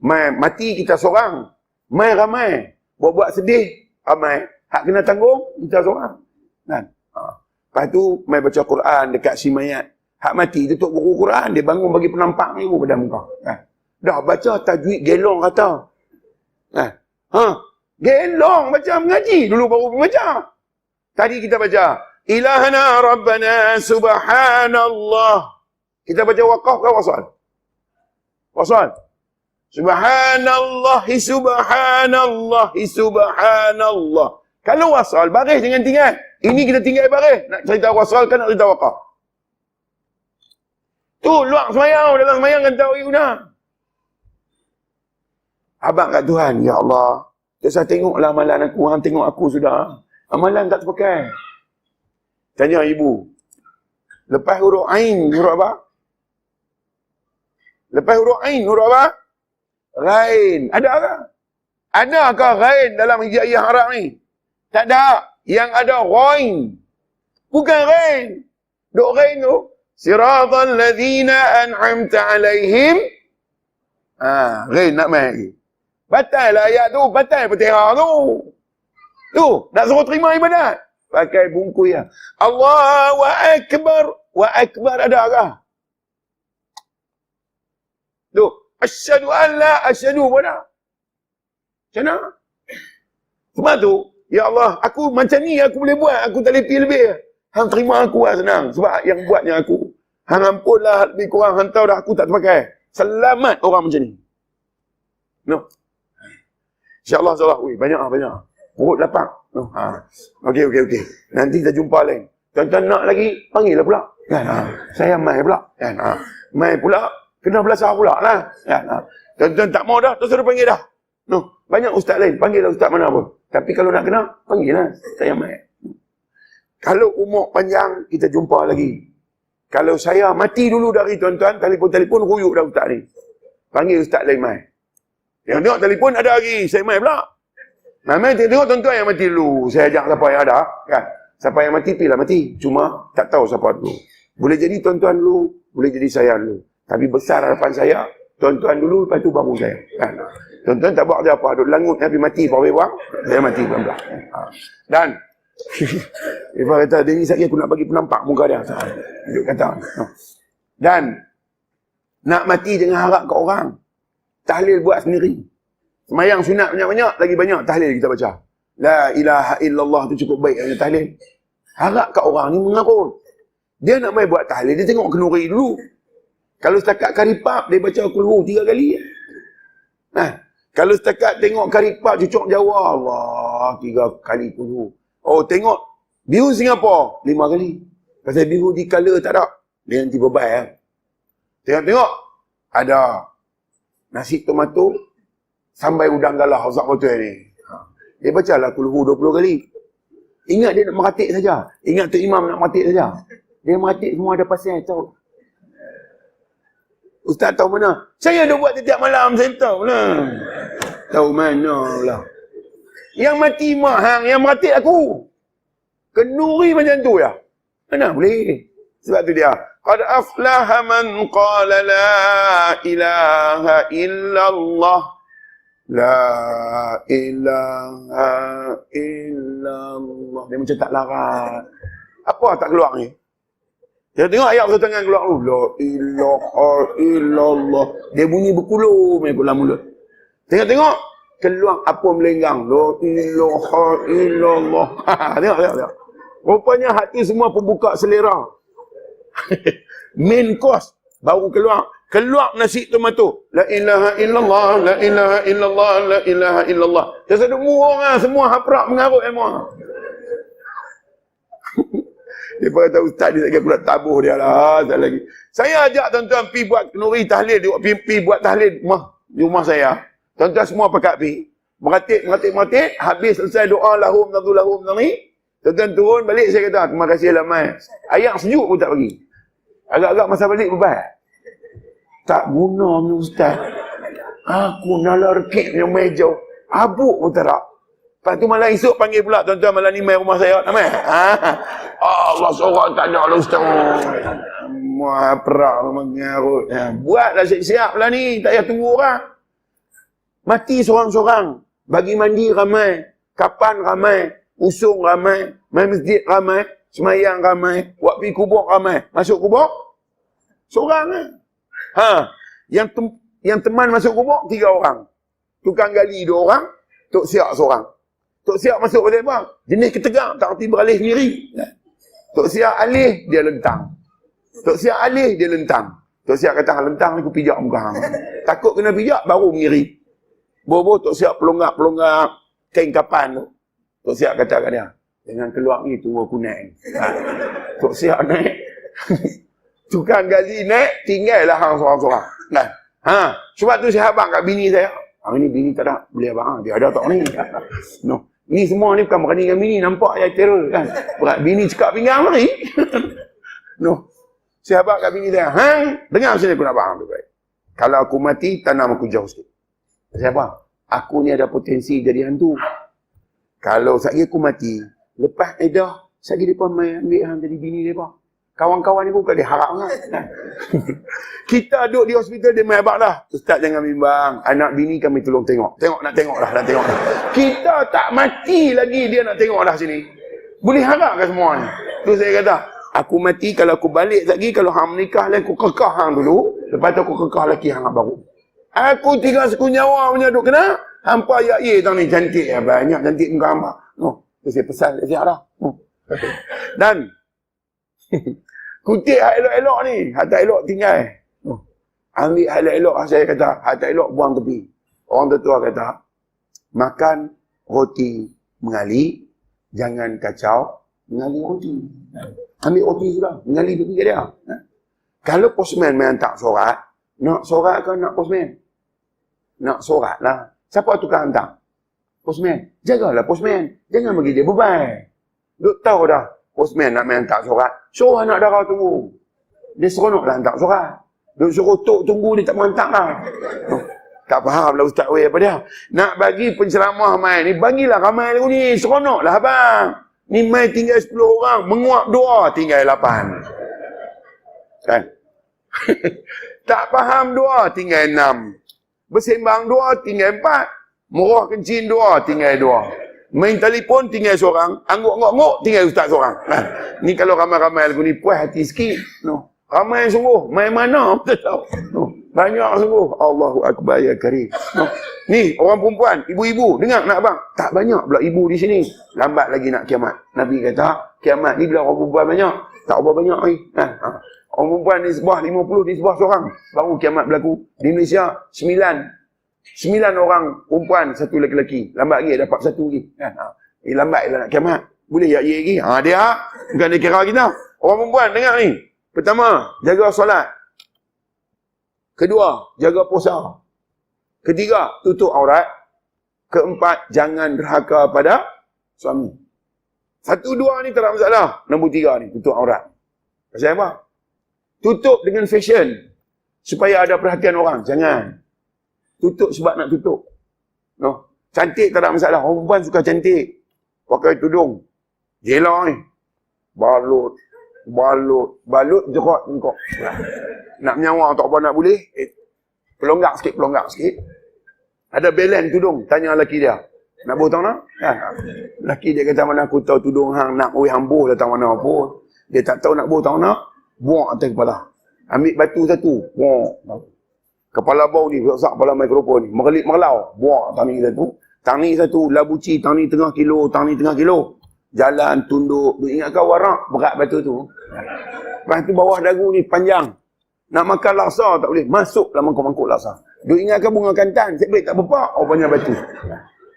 mati kita seorang. Mai ramai. Buat-buat sedih, ramai. Hak kena tanggung, kita seorang. Kan? Lepas tu, mai baca Quran dekat si mayat. Hak mati, tutup buku Quran. Dia bangun bagi penampak ni pada muka. Dah baca tajwid gelong kata. Gelong baca mengaji. Dulu baru baca. Tadi kita baca. Ilahana Rabbana Subhanallah. Kita baca waqaf ke wasal? Wasal. Subhanallahi Subhanallahi Subhanallah. Kalau wasal, baris jangan tinggal. Ini kita tinggal baris. Nak cerita wasal kan nak cerita waqaf. Tu, luar semayang. Dalam semayang kan tahu guna. Abang kat Tuhan, ya Allah. Saya tengoklah amalan aku. Hang tengok aku sudah. Amalan tak terpakai. Tanya ibu. Lepas huruf Ain, huruf apa? Lepas huruf Ain, huruf apa? Ghain. Ada ke? Adakah ghain dalam hijaiyah Arab ni? Tak ada. Yang ada ghain. Bukan ghain. Duk ghain tu. Siratal ladzina an'amta alaihim. Ghain nak main lagi. Batal lah ayat tu. Batal petera tu. Tu. Nak suruh terima ibadat. Pakai bungkus ya. Allahu Akbar. Wa Akbar adakah? Tu. Asyhadu an la asyhadu mana? Macam mana? Sebab tu, ya Allah, aku macam ni aku boleh buat, aku tak boleh pergi lebih. Hang terima aku lah senang. Sebab yang buatnya aku. Hang ampunlah lebih kurang, hang tahu dah aku tak terpakai. Selamat orang macam ni. No. InsyaAllah, insyaAllah. Banyak. Perut lapang. No. Okey. Nanti kita jumpa lain. Tuan-tuan nak lagi, panggil lah pula. Kan? Saya mai pula. Kan? Mai pula, kena belasah pula lah. Kan? Tuan-tuan tak mau dah, terus suruh panggil dah. No. Banyak ustaz lain, panggil lah ustaz mana pun. Tapi kalau nak kena, panggil lah. Saya mai. Kalau umur panjang, kita jumpa lagi. Kalau saya mati dulu dari tuan-tuan, telefon-telefon ruyuk dah ustaz ni. Panggil ustaz lain mai. Tengok telefon ada lagi, saya mai pula. Mai tengok tuan-tuan yang mati dulu. Saya ajak siapa yang ada, kan? Siapa yang mati, pilih mati. Cuma tak tahu siapa dulu. Boleh jadi tuan-tuan dulu, boleh jadi saya dulu. Tapi besar harapan saya, tuan-tuan dulu, lepas tu baru saya. Kan? Tuan-tuan tak buat apa, duduk langut tapi mati, bawang, saya mati pelan-pelan. Dan Ibu kata, dia ni sakit aku nak bagi penampak muka dia. Dia kata. Dan nak mati jangan harap kat orang. Tahlil buat sendiri. Semayang sunat banyak-banyak, lagi banyak tahlil kita baca. La ilaha illallah tu cukup baik hanya tahlil. Harap kat orang ni mengarut. Dia nak main buat tahlil, dia tengok kenuri dulu. Kalau setakat karipap, dia baca kulhu 3 kali. Kalau setakat tengok karipap, cucuk Jawa, Allah, 3 kali kulhu. Oh, tengok biru Singapura 5 kali. Pasal biru di color tak ada. Dia nanti berbal. Tengok-tengok. Ada nasi tomato sampai udang galah Ustaz betul ni. Dia bacalah kulhu 20 kali. Ingat dia nak meratik saja. Ingat tu imam nak meratik saja. Dia meratik semua ada pasal tahu. Ustaz tahu mana? Saya dah buat setiap malam, saya tahu lah. Tahu mana lah. Yang mati mak hang, yang meratik aku. Kenuri macam tu ya. Mana boleh. Sebab tu dia. Qad aflaha man qala la ilaha illallah. La ilaha illallah. Dia macam tak larat. Apa tak keluar ni? Dia tengok ayat satu tangan keluar. La ilaha illallah. Dia bunyi berkulur main dalam mulut. Tengok-tengok. Keluar apa melenggang. La ilaha illallah. Tengok. Rupanya hati semua pembuka selera. Main course. Baru keluar. Keluar nasi tomato. La ilaha illallah. La ilaha illallah. La ilaha illallah. Dia semua orang semua haprak mengarut semua. Dia kata ustaz dia tak pula tabuh dia lah. Tak lagi. Saya ajak tuan-tuan pergi buat kenuri tahlil. Pergi buat tahlil di rumah saya. Tuan-tuan semua pakat pergi. Meratik. Habis selesai doa lahum ni. Tuan-tuan turun balik saya kata, terima kasih lah Mai. Ayam sejuk pun tak bagi. Agak-agak masa balik bebat. Tak guna punya ustaz. Aku nala rekit punya meja. Habuk pun tak. Lepas tu malam esok panggil pula, tuan-tuan malam ni mai rumah saya. Tak mai? Allah seorang tak ada lah ustaz. Muah perak mengarut. Buatlah siap-siap lah ni. Tak payah tunggu orang. Mati seorang-seorang. Bagi mandi ramai. Kapan ramai. Usung ramai. Main masjid ramai. Semayang ramai. Buat pergi kubur ramai. Masuk kubur? Seorang Yang teman masuk kubur 3 orang. Tukang gali 2 orang. Tok Siak seorang. Tok Siak masuk pada apa? Jenis ketegang. Tak reti beralih sendiri. Tok Siak alih, dia lentang. Tok Siak alih, dia lentang. Tok Siak kata, lentang ni aku pijak muka hang. Takut kena pijak, baru mengiri. Bobo Tok Siak pelonggak kain kapan tu. Tok Siak kata kat dia, jangan keluar ni tunggu aku naik. Tok Siak naik. Tukang gali naik, tinggallah hang seorang-seorang. Sebab tu saya abang kat bini saya. Hari ni bini tak ada, boleh abang. Dia ada tak ni? No. Ni semua ni bukan berani dengan bini, nampak ya terror kan. Berat bini cekak pinggang lari. No. Saya abang kat bini saya, dengar sini aku nak abang tu baik. Kalau aku mati, tanam aku jauh sikit. Saya abang, aku ni ada potensi jadi hantu. Kalau sekali aku mati, lepas dah, sekali mereka main ambil hang jadi bini mereka. Kawan-kawan ni pun dia harap sangat. Kita duduk di hospital, dia main abang dah. Ustaz jangan bimbang, anak bini kami tolong tengok. Nak tengok dah. Kita tak mati lagi, dia nak tengok dah sini. Boleh harap ke semua ni? Tu saya kata, aku mati, kalau aku balik lagi, kalau hang menikah lagi, aku kekah hang dulu. Lepas tu aku kekah lagi hang baru. Aku tinggal suku nyawa punya duk kena. Hampa ya tang ni cantik ya, banyak cantik muka hamba. Tu saya pesan siap dah. Dan kutip hak elok-elok ni, hak tak elok tinggal. Ambil hak elok-elok, saya kata, hak tak elok buang tepi. Orang tua kata, makan roti mengali, jangan kacau mengali roti. Ambil roti sudah. Mengali pergi ke dia. Kalau postman main hantar surat, nak surat ke nak postman? Nak surat lah. Siapa tukang hantar? Postman. Jagalah postman. Jangan bagi dia beban. Duk tahu dah. Postman nak main hantar surat. Suruh anak dara tunggu. Dia seronok lah hantar surat. Duk suruh tok tunggu, dia tak mau hantar lah. Tak faham lah Ustaz Wei apa dia. Nak bagi penceramah mai ni, bagilah ramai lagu ni. Seronok lah abang. Ni mai tinggal 10 orang. Menguap 2, tinggal 8. Kan? Tak faham 2, tinggal 6. Bersembang 2, tinggal 4. Murah kencing 2, tinggal 2. Main telefon tinggal seorang. Angguk-angguk tinggal ustaz seorang. Ni kalau ramai-ramai lagu ni puas hati sikit. No. Ramai sungguh. Main mana? Tak tahu. No. Banyak sungguh. Allahu Akbar ya karim. No. Ni orang perempuan, ibu-ibu. Dengar nak abang? Tak banyak pula ibu di sini. Lambat lagi nak kiamat. Nabi kata, kiamat ni bila orang perempuan banyak. Tak apa banyak ni. Orang perempuan di sebuah 50, di sebuah seorang. Baru kiamat berlaku. Di Malaysia, 9 orang perempuan, 1 lelaki. Lambat lagi dapat 1 lagi. Lambat lah nak kiamat. Boleh ya lagi. Dia bukan dia kira kita. Orang perempuan dengar ni. Pertama, jaga solat. Kedua, jaga puasa. Ketiga, tutup aurat. Keempat, jangan derhaka pada suami. 1, 2 ni tak ada masalah. Nombor 3 ni, tutup aurat. Pasal apa? Tutup dengan fashion. Supaya ada perhatian orang. Jangan. Tutup sebab nak tutup. No. Cantik tak ada masalah. Orang perempuan suka cantik. Pakai tudung. Jela ni. Balut jerat engkau. Nak menyawa tak apa nak boleh. Pelonggak sikit. Ada belen tudung. Tanya lelaki dia. Nak buh tahu nak? Lelaki dia kata mana aku tahu tudung hang nak oi hambuh datang mana pun. Dia tak tahu nak buh tahu nak. Buang atas kepala. Ambil batu satu. Buang. Kepala bau ni, rosak kepala mikrofon ni. Merlau. Buang tang ni satu. Labuci, tang ni tengah kilo. Jalan, tunduk. Ingat kau warak, berat batu tu. Lepas tu bawah dagu ni panjang. Nak makan laksa tak boleh. Masuklah mangkuk-mangkuk laksa. Ingat kau bunga kantan. Sebab tak bepak. Banyak batu.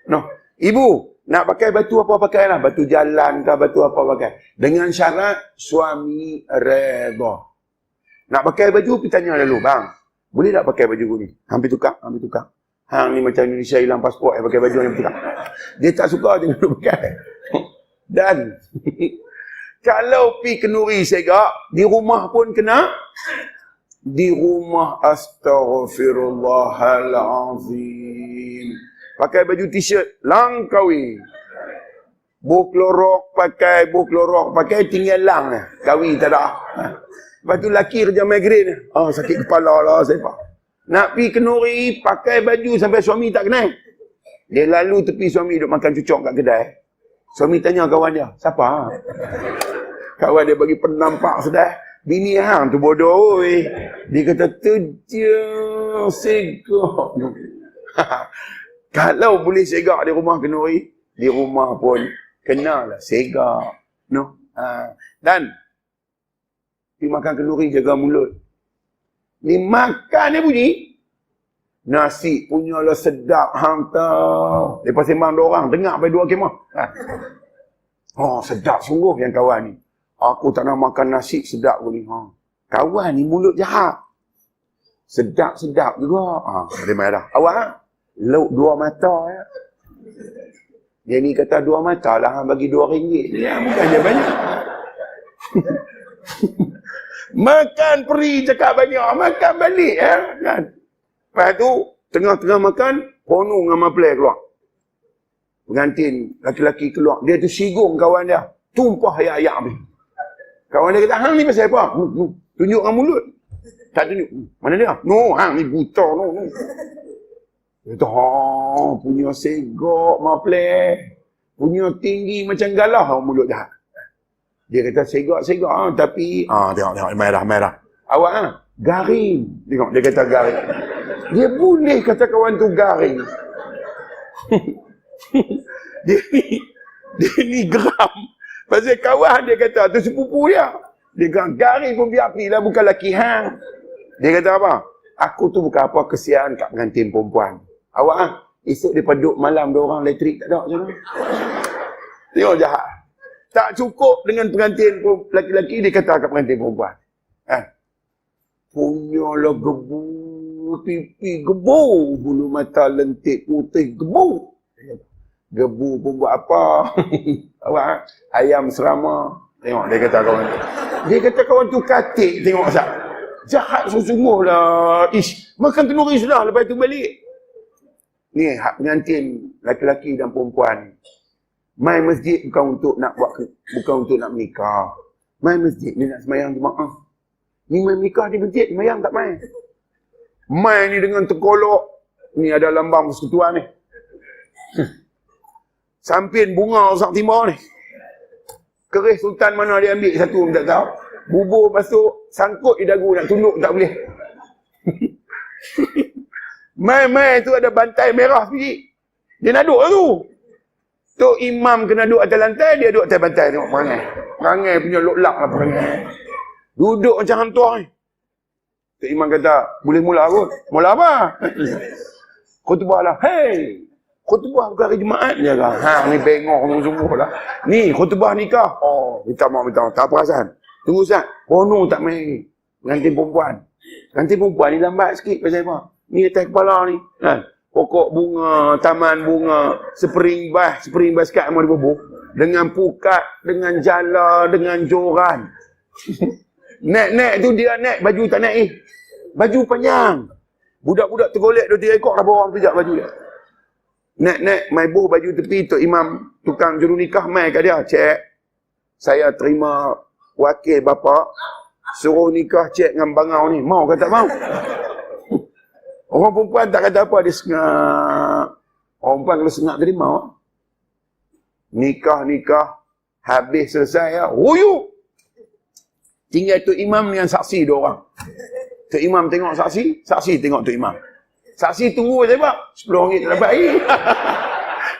No. Ibu, nak pakai batu apa pakailah. Batu jalan ke, batu apa pakai. Dengan syarat suami redha. Nak pakai baju, pergi tanya dulu. Bang, boleh tak pakai baju ni? Hampir tukar. Hang ni macam Indonesia hilang pasport, pakai baju ni tukar. Dia tak suka, jangan dulu pakai. Dan, kalau pergi kenduri segak, di rumah pun kena. Di rumah, astaghfirullahalazim. Pakai baju t-shirt, langkawi. Buklorok pakai, tinggal lang. Kawi tak ada. Lepas tu laki kerja migraine. Sakit kepala lah saya. Nak pergi kenduri, pakai baju sampai suami tak kenal. Dia lalu tepi suami duduk makan cucuk kat kedai. Suami tanya kawan dia, siapa? Kawan dia bagi penampak sudah. Bini hang tu bodoh. Dia kata, tu je segak. Kalau boleh segak di rumah kenduri, di rumah pun kenalah segak. No? Dan pergi makan kenduri, jaga mulut. Ni makan dia bunyi. Nasi punya lah sedap hang tahu. Lepas sembang 2 orang, dengar sampai 2 kemah. Sedap sungguh yang kawan ni. Aku tak nak makan nasi sedap pun ni. Kawan ni mulut jahat. Sedap-sedap juga. Dia marah. Awak lauk 2 mata ya. Dia ni kata 2 mata lah, bagi RM2. Ya, bukannya banyak. Makan peri cakap banyak, makan balik ya. Kan? Lepas tu, tengah-tengah makan, Pono dengan maplai keluar. Pengantin laki-laki keluar. Dia tu sigung kawan dia. Tumpah ayak-ayak habis. Kawan dia kata, hang ni pasal apa? Tunjuk dengan mulut. Tak tunjuk. Mana dia? No, hang ni buta. No. Dia kata, punya segok maplai. Punya tinggi macam galah mulut dah. Dia kata segak-segak tapi tengok merah. Awak garing. Tengok dia kata garing. Dia boleh kata kawan tu garing. dia ni geram. Pasal kawan dia kata tu sepupu dia. Dia kata garing pun biar lah, bukan laki hang. Dia kata apa? Aku tu bukan apa kesian kat pengantin perempuan. Awak esok dia duduk malam 2 orang elektrik tak ada macam mana. Tengok jahat. Tak cukup dengan pengantin lelaki, dia kata kat pengantin perempuan. Punyalah gebu, pipi gebu, bulu mata lentik putih gebu. Gebu pun buat apa? Awak ayam serama. Tengok dia kata kawan tu. Dia kata kawan tu katik, tengok Ustaz. Jahat sungguh lah. Ish, makan kenduri sudah lepas tu balik. Ni hak pengantin laki-laki dan perempuan. Mai masjid bukan untuk nak menikah. Mai masjid ni nak sembahyang jemaah. Ni mai menikah di masjid, sembahyang tak mai. Mai ni dengan terkolok. Ni ada lambang persekutuan ni. Sampin bunga Usang Timur ni. Keris sultan mana dia ambil satu tak tahu. Bubur masuk, sangkut di dagu, nak tunduk tak boleh. Mai tu ada bantai merah sikit. Dia nak duduk lah tu. Tok imam kena duduk atas lantai, dia duduk atas bantai. Tengok perangai. Perangai punya loklak lah perangai. Duduk macam hantuah ni. Tok imam kata, boleh mula kot. Mula apa? Khutbah lah. Hey! Khutbah bukan hari Jumaat je kan. Ni bengok sungguh lah. Ni khutbah nikah. Oh, minta maaf. Tak perasan. Tunggu Ustaz. Bono tak main. Pengantin perempuan. Pengantin perempuan ni lambat sikit pasal apa? Ni atas kepala ni. Kan? Pokok bunga, taman bunga, spring basket mau dibubuh. Dengan pukat, dengan jala, dengan joran. Naik tu dia naik, baju tak naik baju panjang. Budak-budak tergolek 2-3 ekor dah bawah sekejap baju dia. Naik, mai buh baju tepi, Tok Imam, tukang juru nikah, mai kat dia. Cik, saya terima wakil bapa, suruh nikah cik dengan bangau ni. Mau ke tak mau? Orang perempuan tak kata apa, dia sengak. Orang perempuan kalau sengak tadi mau. Nikah, habis selesai ya. Huyuk! Tinggal Tok Imam dengan saksi 2 orang. Tok Imam tengok saksi tengok Tok Imam. Saksi tunggu saya pak. RM10 tak dapat lagi.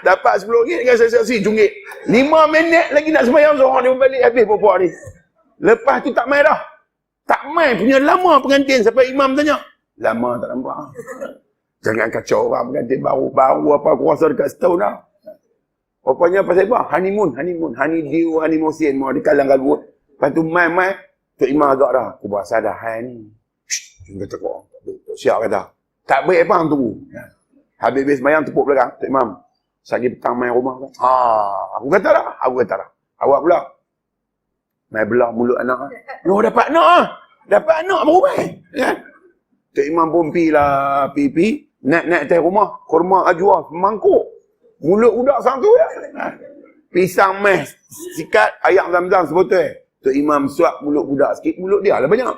Dapat RM10 dengan saksi RM1. 5 minit lagi nak sembahyang, seorang dia balik habis perempuan ni. Lepas tu tak main dah. Tak main punya lama pengantin sampai imam tanya. Lama tak nampak. Jangan kacau orang pengantin baru apa aku rasa dekat setahun dah. Rupanya pasal apa? Honeymoon. Honeydew, honeymoon mau dikalang gagut. Lepas tu main. Tok Imam agak dah. Aku berasa dah hai ni. Dia kata kau. Siap kata. Tak baik apa tunggu. Habis sembahyang tepuk belakang. Tok Imam. Sagi petang main rumah kan. Aku kata dah. Awak pula. Main belah mulut anak. Loh dapat anak ah. Dapat anak baru main. Kan? Tok Imam pun pi. Naik atas rumah. Kurma ajwa. Mangkuk. Mulut budak sang tu ya. Pisang meh. Sikat. Ayak zam-zam sebotol. Tok Imam suap mulut budak sikit. Mulut dia lah banyak.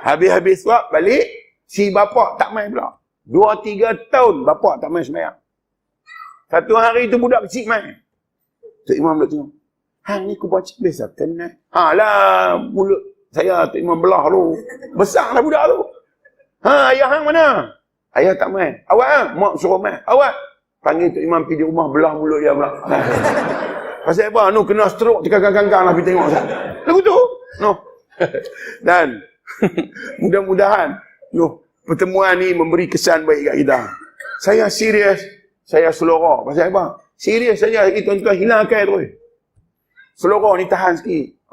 Habis suap balik. Si bapak tak main pula. 2-3 tahun bapak tak main sembahyang. Satu hari tu budak kecil main. Tok Imam dah tengok. Hang ni aku baca biasa tenang. Lah mulut saya Tok Imam belah tu. Besar lah budak tu. Ayah hang mana? Ayah tak main. Awak mak suruh main. Awak panggil Tok Imam pergi di rumah belah mulut dia pula. Pasal apa? Kena stroke terkangkang-kangkang lah pergi tengok Ustaz. Lagu tu. Dan mudah-mudahan pertemuan ni memberi kesan baik kat kita. Saya serius, saya selora. Pasal apa? Serius saja tuan-tuan hilang akal tu. Selora ni tahan sikit.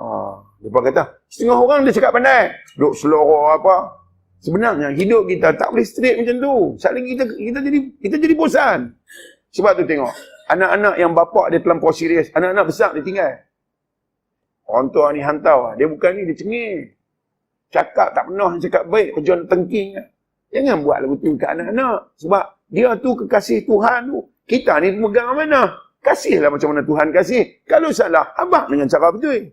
Lepas kata, setengah orang dia cakap pandai. Duk selora apa? Sebenarnya hidup kita tak boleh straight macam tu. Saling kita jadi bosan. Sebab tu tengok, anak-anak yang bapak dia terlampau serius, anak-anak besar dia tinggal. Orang tua ni hantau, dia bukan ni, dia cengih. Cakap tak pernah cakap baik, kerja tengking. Jangan buat lagu tu ke anak-anak. Sebab dia tu kekasih Tuhan tu. Kita ni pemegang mana? Kasihlah macam mana Tuhan kasih. Kalau salah, abang dengan cara betul.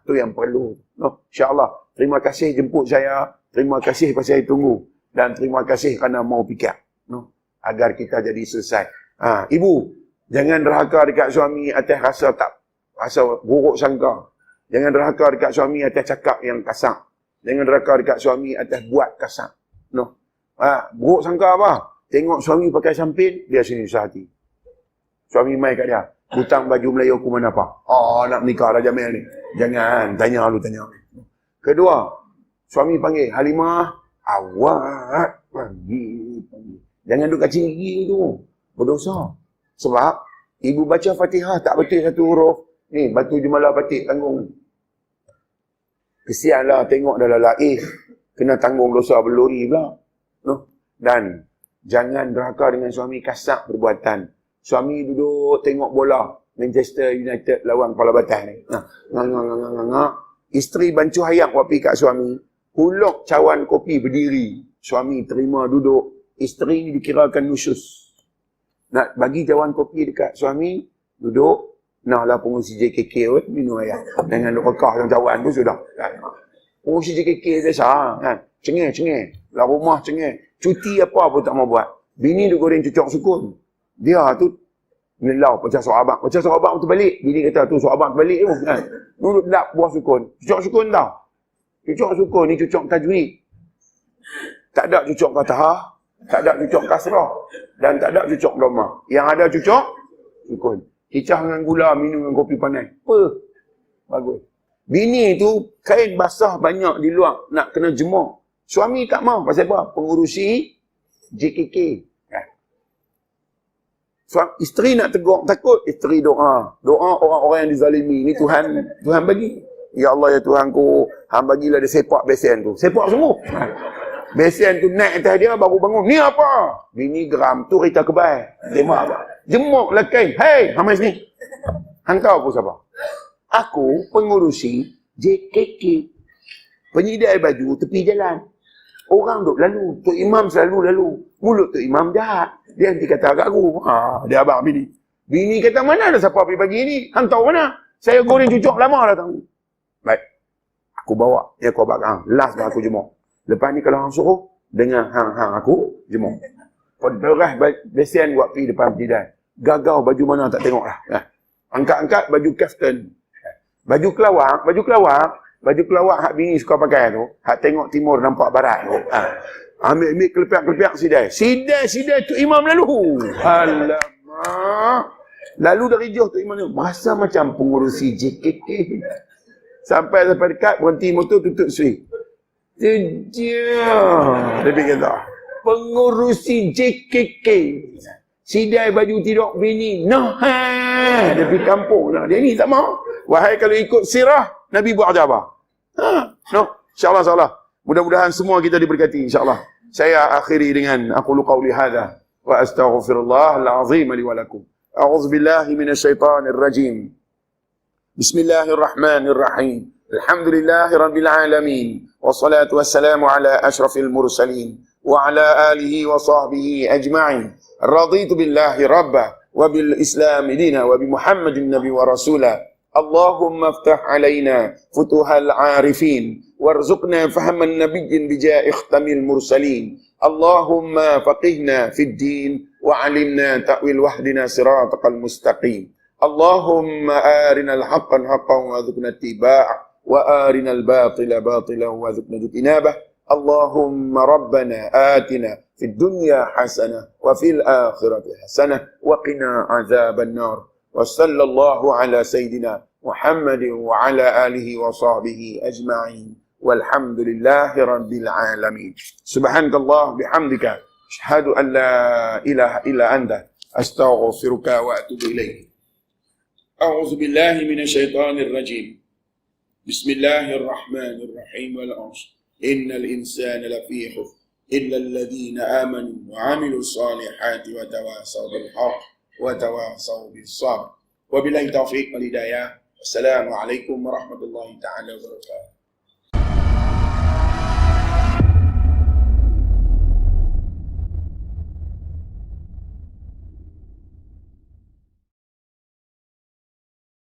Tu yang perlu. InsyaAllah. Terima kasih jemput saya. Terima kasih pasal saya tunggu. Dan terima kasih kerana mau fikir. Agar kita jadi selesai. Ibu, jangan derhaka dekat suami atas rasa buruk sangka. Jangan derhaka dekat suami atas cakap yang kasar. Jangan derhaka dekat suami atas buat kasar. Buruk sangka apa? Tengok suami pakai sampin, dia sini susah hati. Suami mai kat dia, hutang baju Melayu aku mana apa? Nak menikah dah Jamil ni. Jangan, tanya. Kedua, suami panggil, Halimah, awak panggil. Jangan duduk kacing gigi tu. Berdosa. Sebab, ibu baca Fatihah tak betul satu huruf. Ni batu jemalah batik tanggung. Kesianlah tengok dalam laih. Kena tanggung dosa berlori pula. No? Dan jangan derhaka dengan suami, kasar perbuatan. Suami duduk tengok bola Manchester United lawan Kepala Batas ni. Isteri bancuh ayam kopi kat suami. Huluk cawan kopi berdiri. Suami terima duduk. Isteri ni dikirakan nusyus. Nak bagi cawan kopi dekat suami, duduk. Nah lah pengurusi JKK minum ayam. Dengan rekah dan cawan pun sudah. Pengurusi JKK biasa kan. Cengih. Lah rumah cengih. Cuti apa pun tak mau buat. Bini dia goreng cucuk sukun. Dia tu melau pecah suara abang. Pecah suara abang tu balik. Bini kata tu suara abang tu balik tu. Kan? Duduk lap buah sukun. Cucuk sukun tau. Cucuk sukun ni cucuk tajwid. Tak ada cucuk fatahah. Tak ada cucuk kasrah. Dan tak ada cucuk dhamma. Yang ada cucuk sukun. Kicah dengan gula, minum dengan kopi panas. Apa? Bagus. Bini tu kain basah banyak di luar. Nak kena jemur. Suami tak mau. Pasal apa? Pengurusi JKK. Isteri nak tegur, takut. Isteri doa. Doa orang-orang yang dizalimi. Ini Tuhan bagi. Ya Allah, ya Tuhanku. Hang bagilah dia sepak besen tu. Sepak semua. Besen tu naik atas dia, baru bangun. Ni apa? Bini geram. Tu Rita Kebal. Tembak apa? Jemuk lah kain. Hei, hamai sini. Hang tahu aku siapa? Aku pengurusi JKK. Penyidai baju tepi jalan. Orang duk lalu. Tok Imam selalu lalu. Mulut Tok Imam jahat. Dia nanti kata agak aku. Dia abang bini. Bini kata, mana ada siapa pergi pagi ni? Hang tahu mana? Saya goreng cucuk lama dah tahu. Baik. Aku bawa. Dia aku abang hang. Last dah aku jemur. Lepas ni kalau hang suruh, dengan hang aku jemur. Pedarah besen buat pergi depan penyidai. Gagau baju mana tak tengok lah. Angkat-angkat baju kaftan. Baju kelawar hak bini suka pakai tu. Hak tengok timur nampak barat tu. Ambil kelepiak-kelepiak sidai tu imam lalu. Alamak. Lalu dari jauh tu imam tu. Masa macam pengurusi JKK. Sampai dekat berhenti motor tutup sui. Tu dia. Dia kata. Pengurusi JKK. Sidai baju tidur bini. Dia pergi kampung lah. Dia ni tak mau. Wahai kalau ikut sirah, Nabi buat apa? InsyaAllah. Mudah-mudahan semua kita diberkati. InsyaAllah. Saya akhiri dengan aqulu qawli hadha. Wa astaghfirullah al-azim li wa lakum. A'udzu billahi minasyaitanir rajim. Bismillahirrahmanirrahim. Alhamdulillahi rabbil alamin. Wassalatu wassalamu ala ashrafil mursalin. Wa ala alihi wa sahbihi ajma'in. رضيت بالله ربا وبالإسلام دينا وبمحمد النبي ورسولا اللهم افتح علينا فتوح العارفين وارزقنا فهم النبي بجاء ختم المرسلين اللهم فقهنا في الدين وعلمنا تأويل وحدنا صراطك المستقيم اللهم آرنا الحق حقا وارزقنا اتباعه وآرنا الباطل باطلا وارزقنا اجتنابه اللهم ربنا آتنا في الدنيا حسنة وفي الآخرة حسنة وقنا عذاب النار وصلى الله على سيدنا محمد وعلى آله وصحبه أجمعين والحمد لله رب العالمين سبحانك الله بحمدك أشهد أن لا إله إلا أنت أستغفرك وأتوب إليك أعوذ بالله من الشيطان الرجيم بسم الله الرحمن الرحيم والعصر إن الإنسان لفي خسر إلا الذين آمنوا وعملوا الصالحات وتواصوا بالحق وتواصوا بالصبر وبالله التوفيق والهداية السلام عليكم ورحمة الله تعالى وبركاته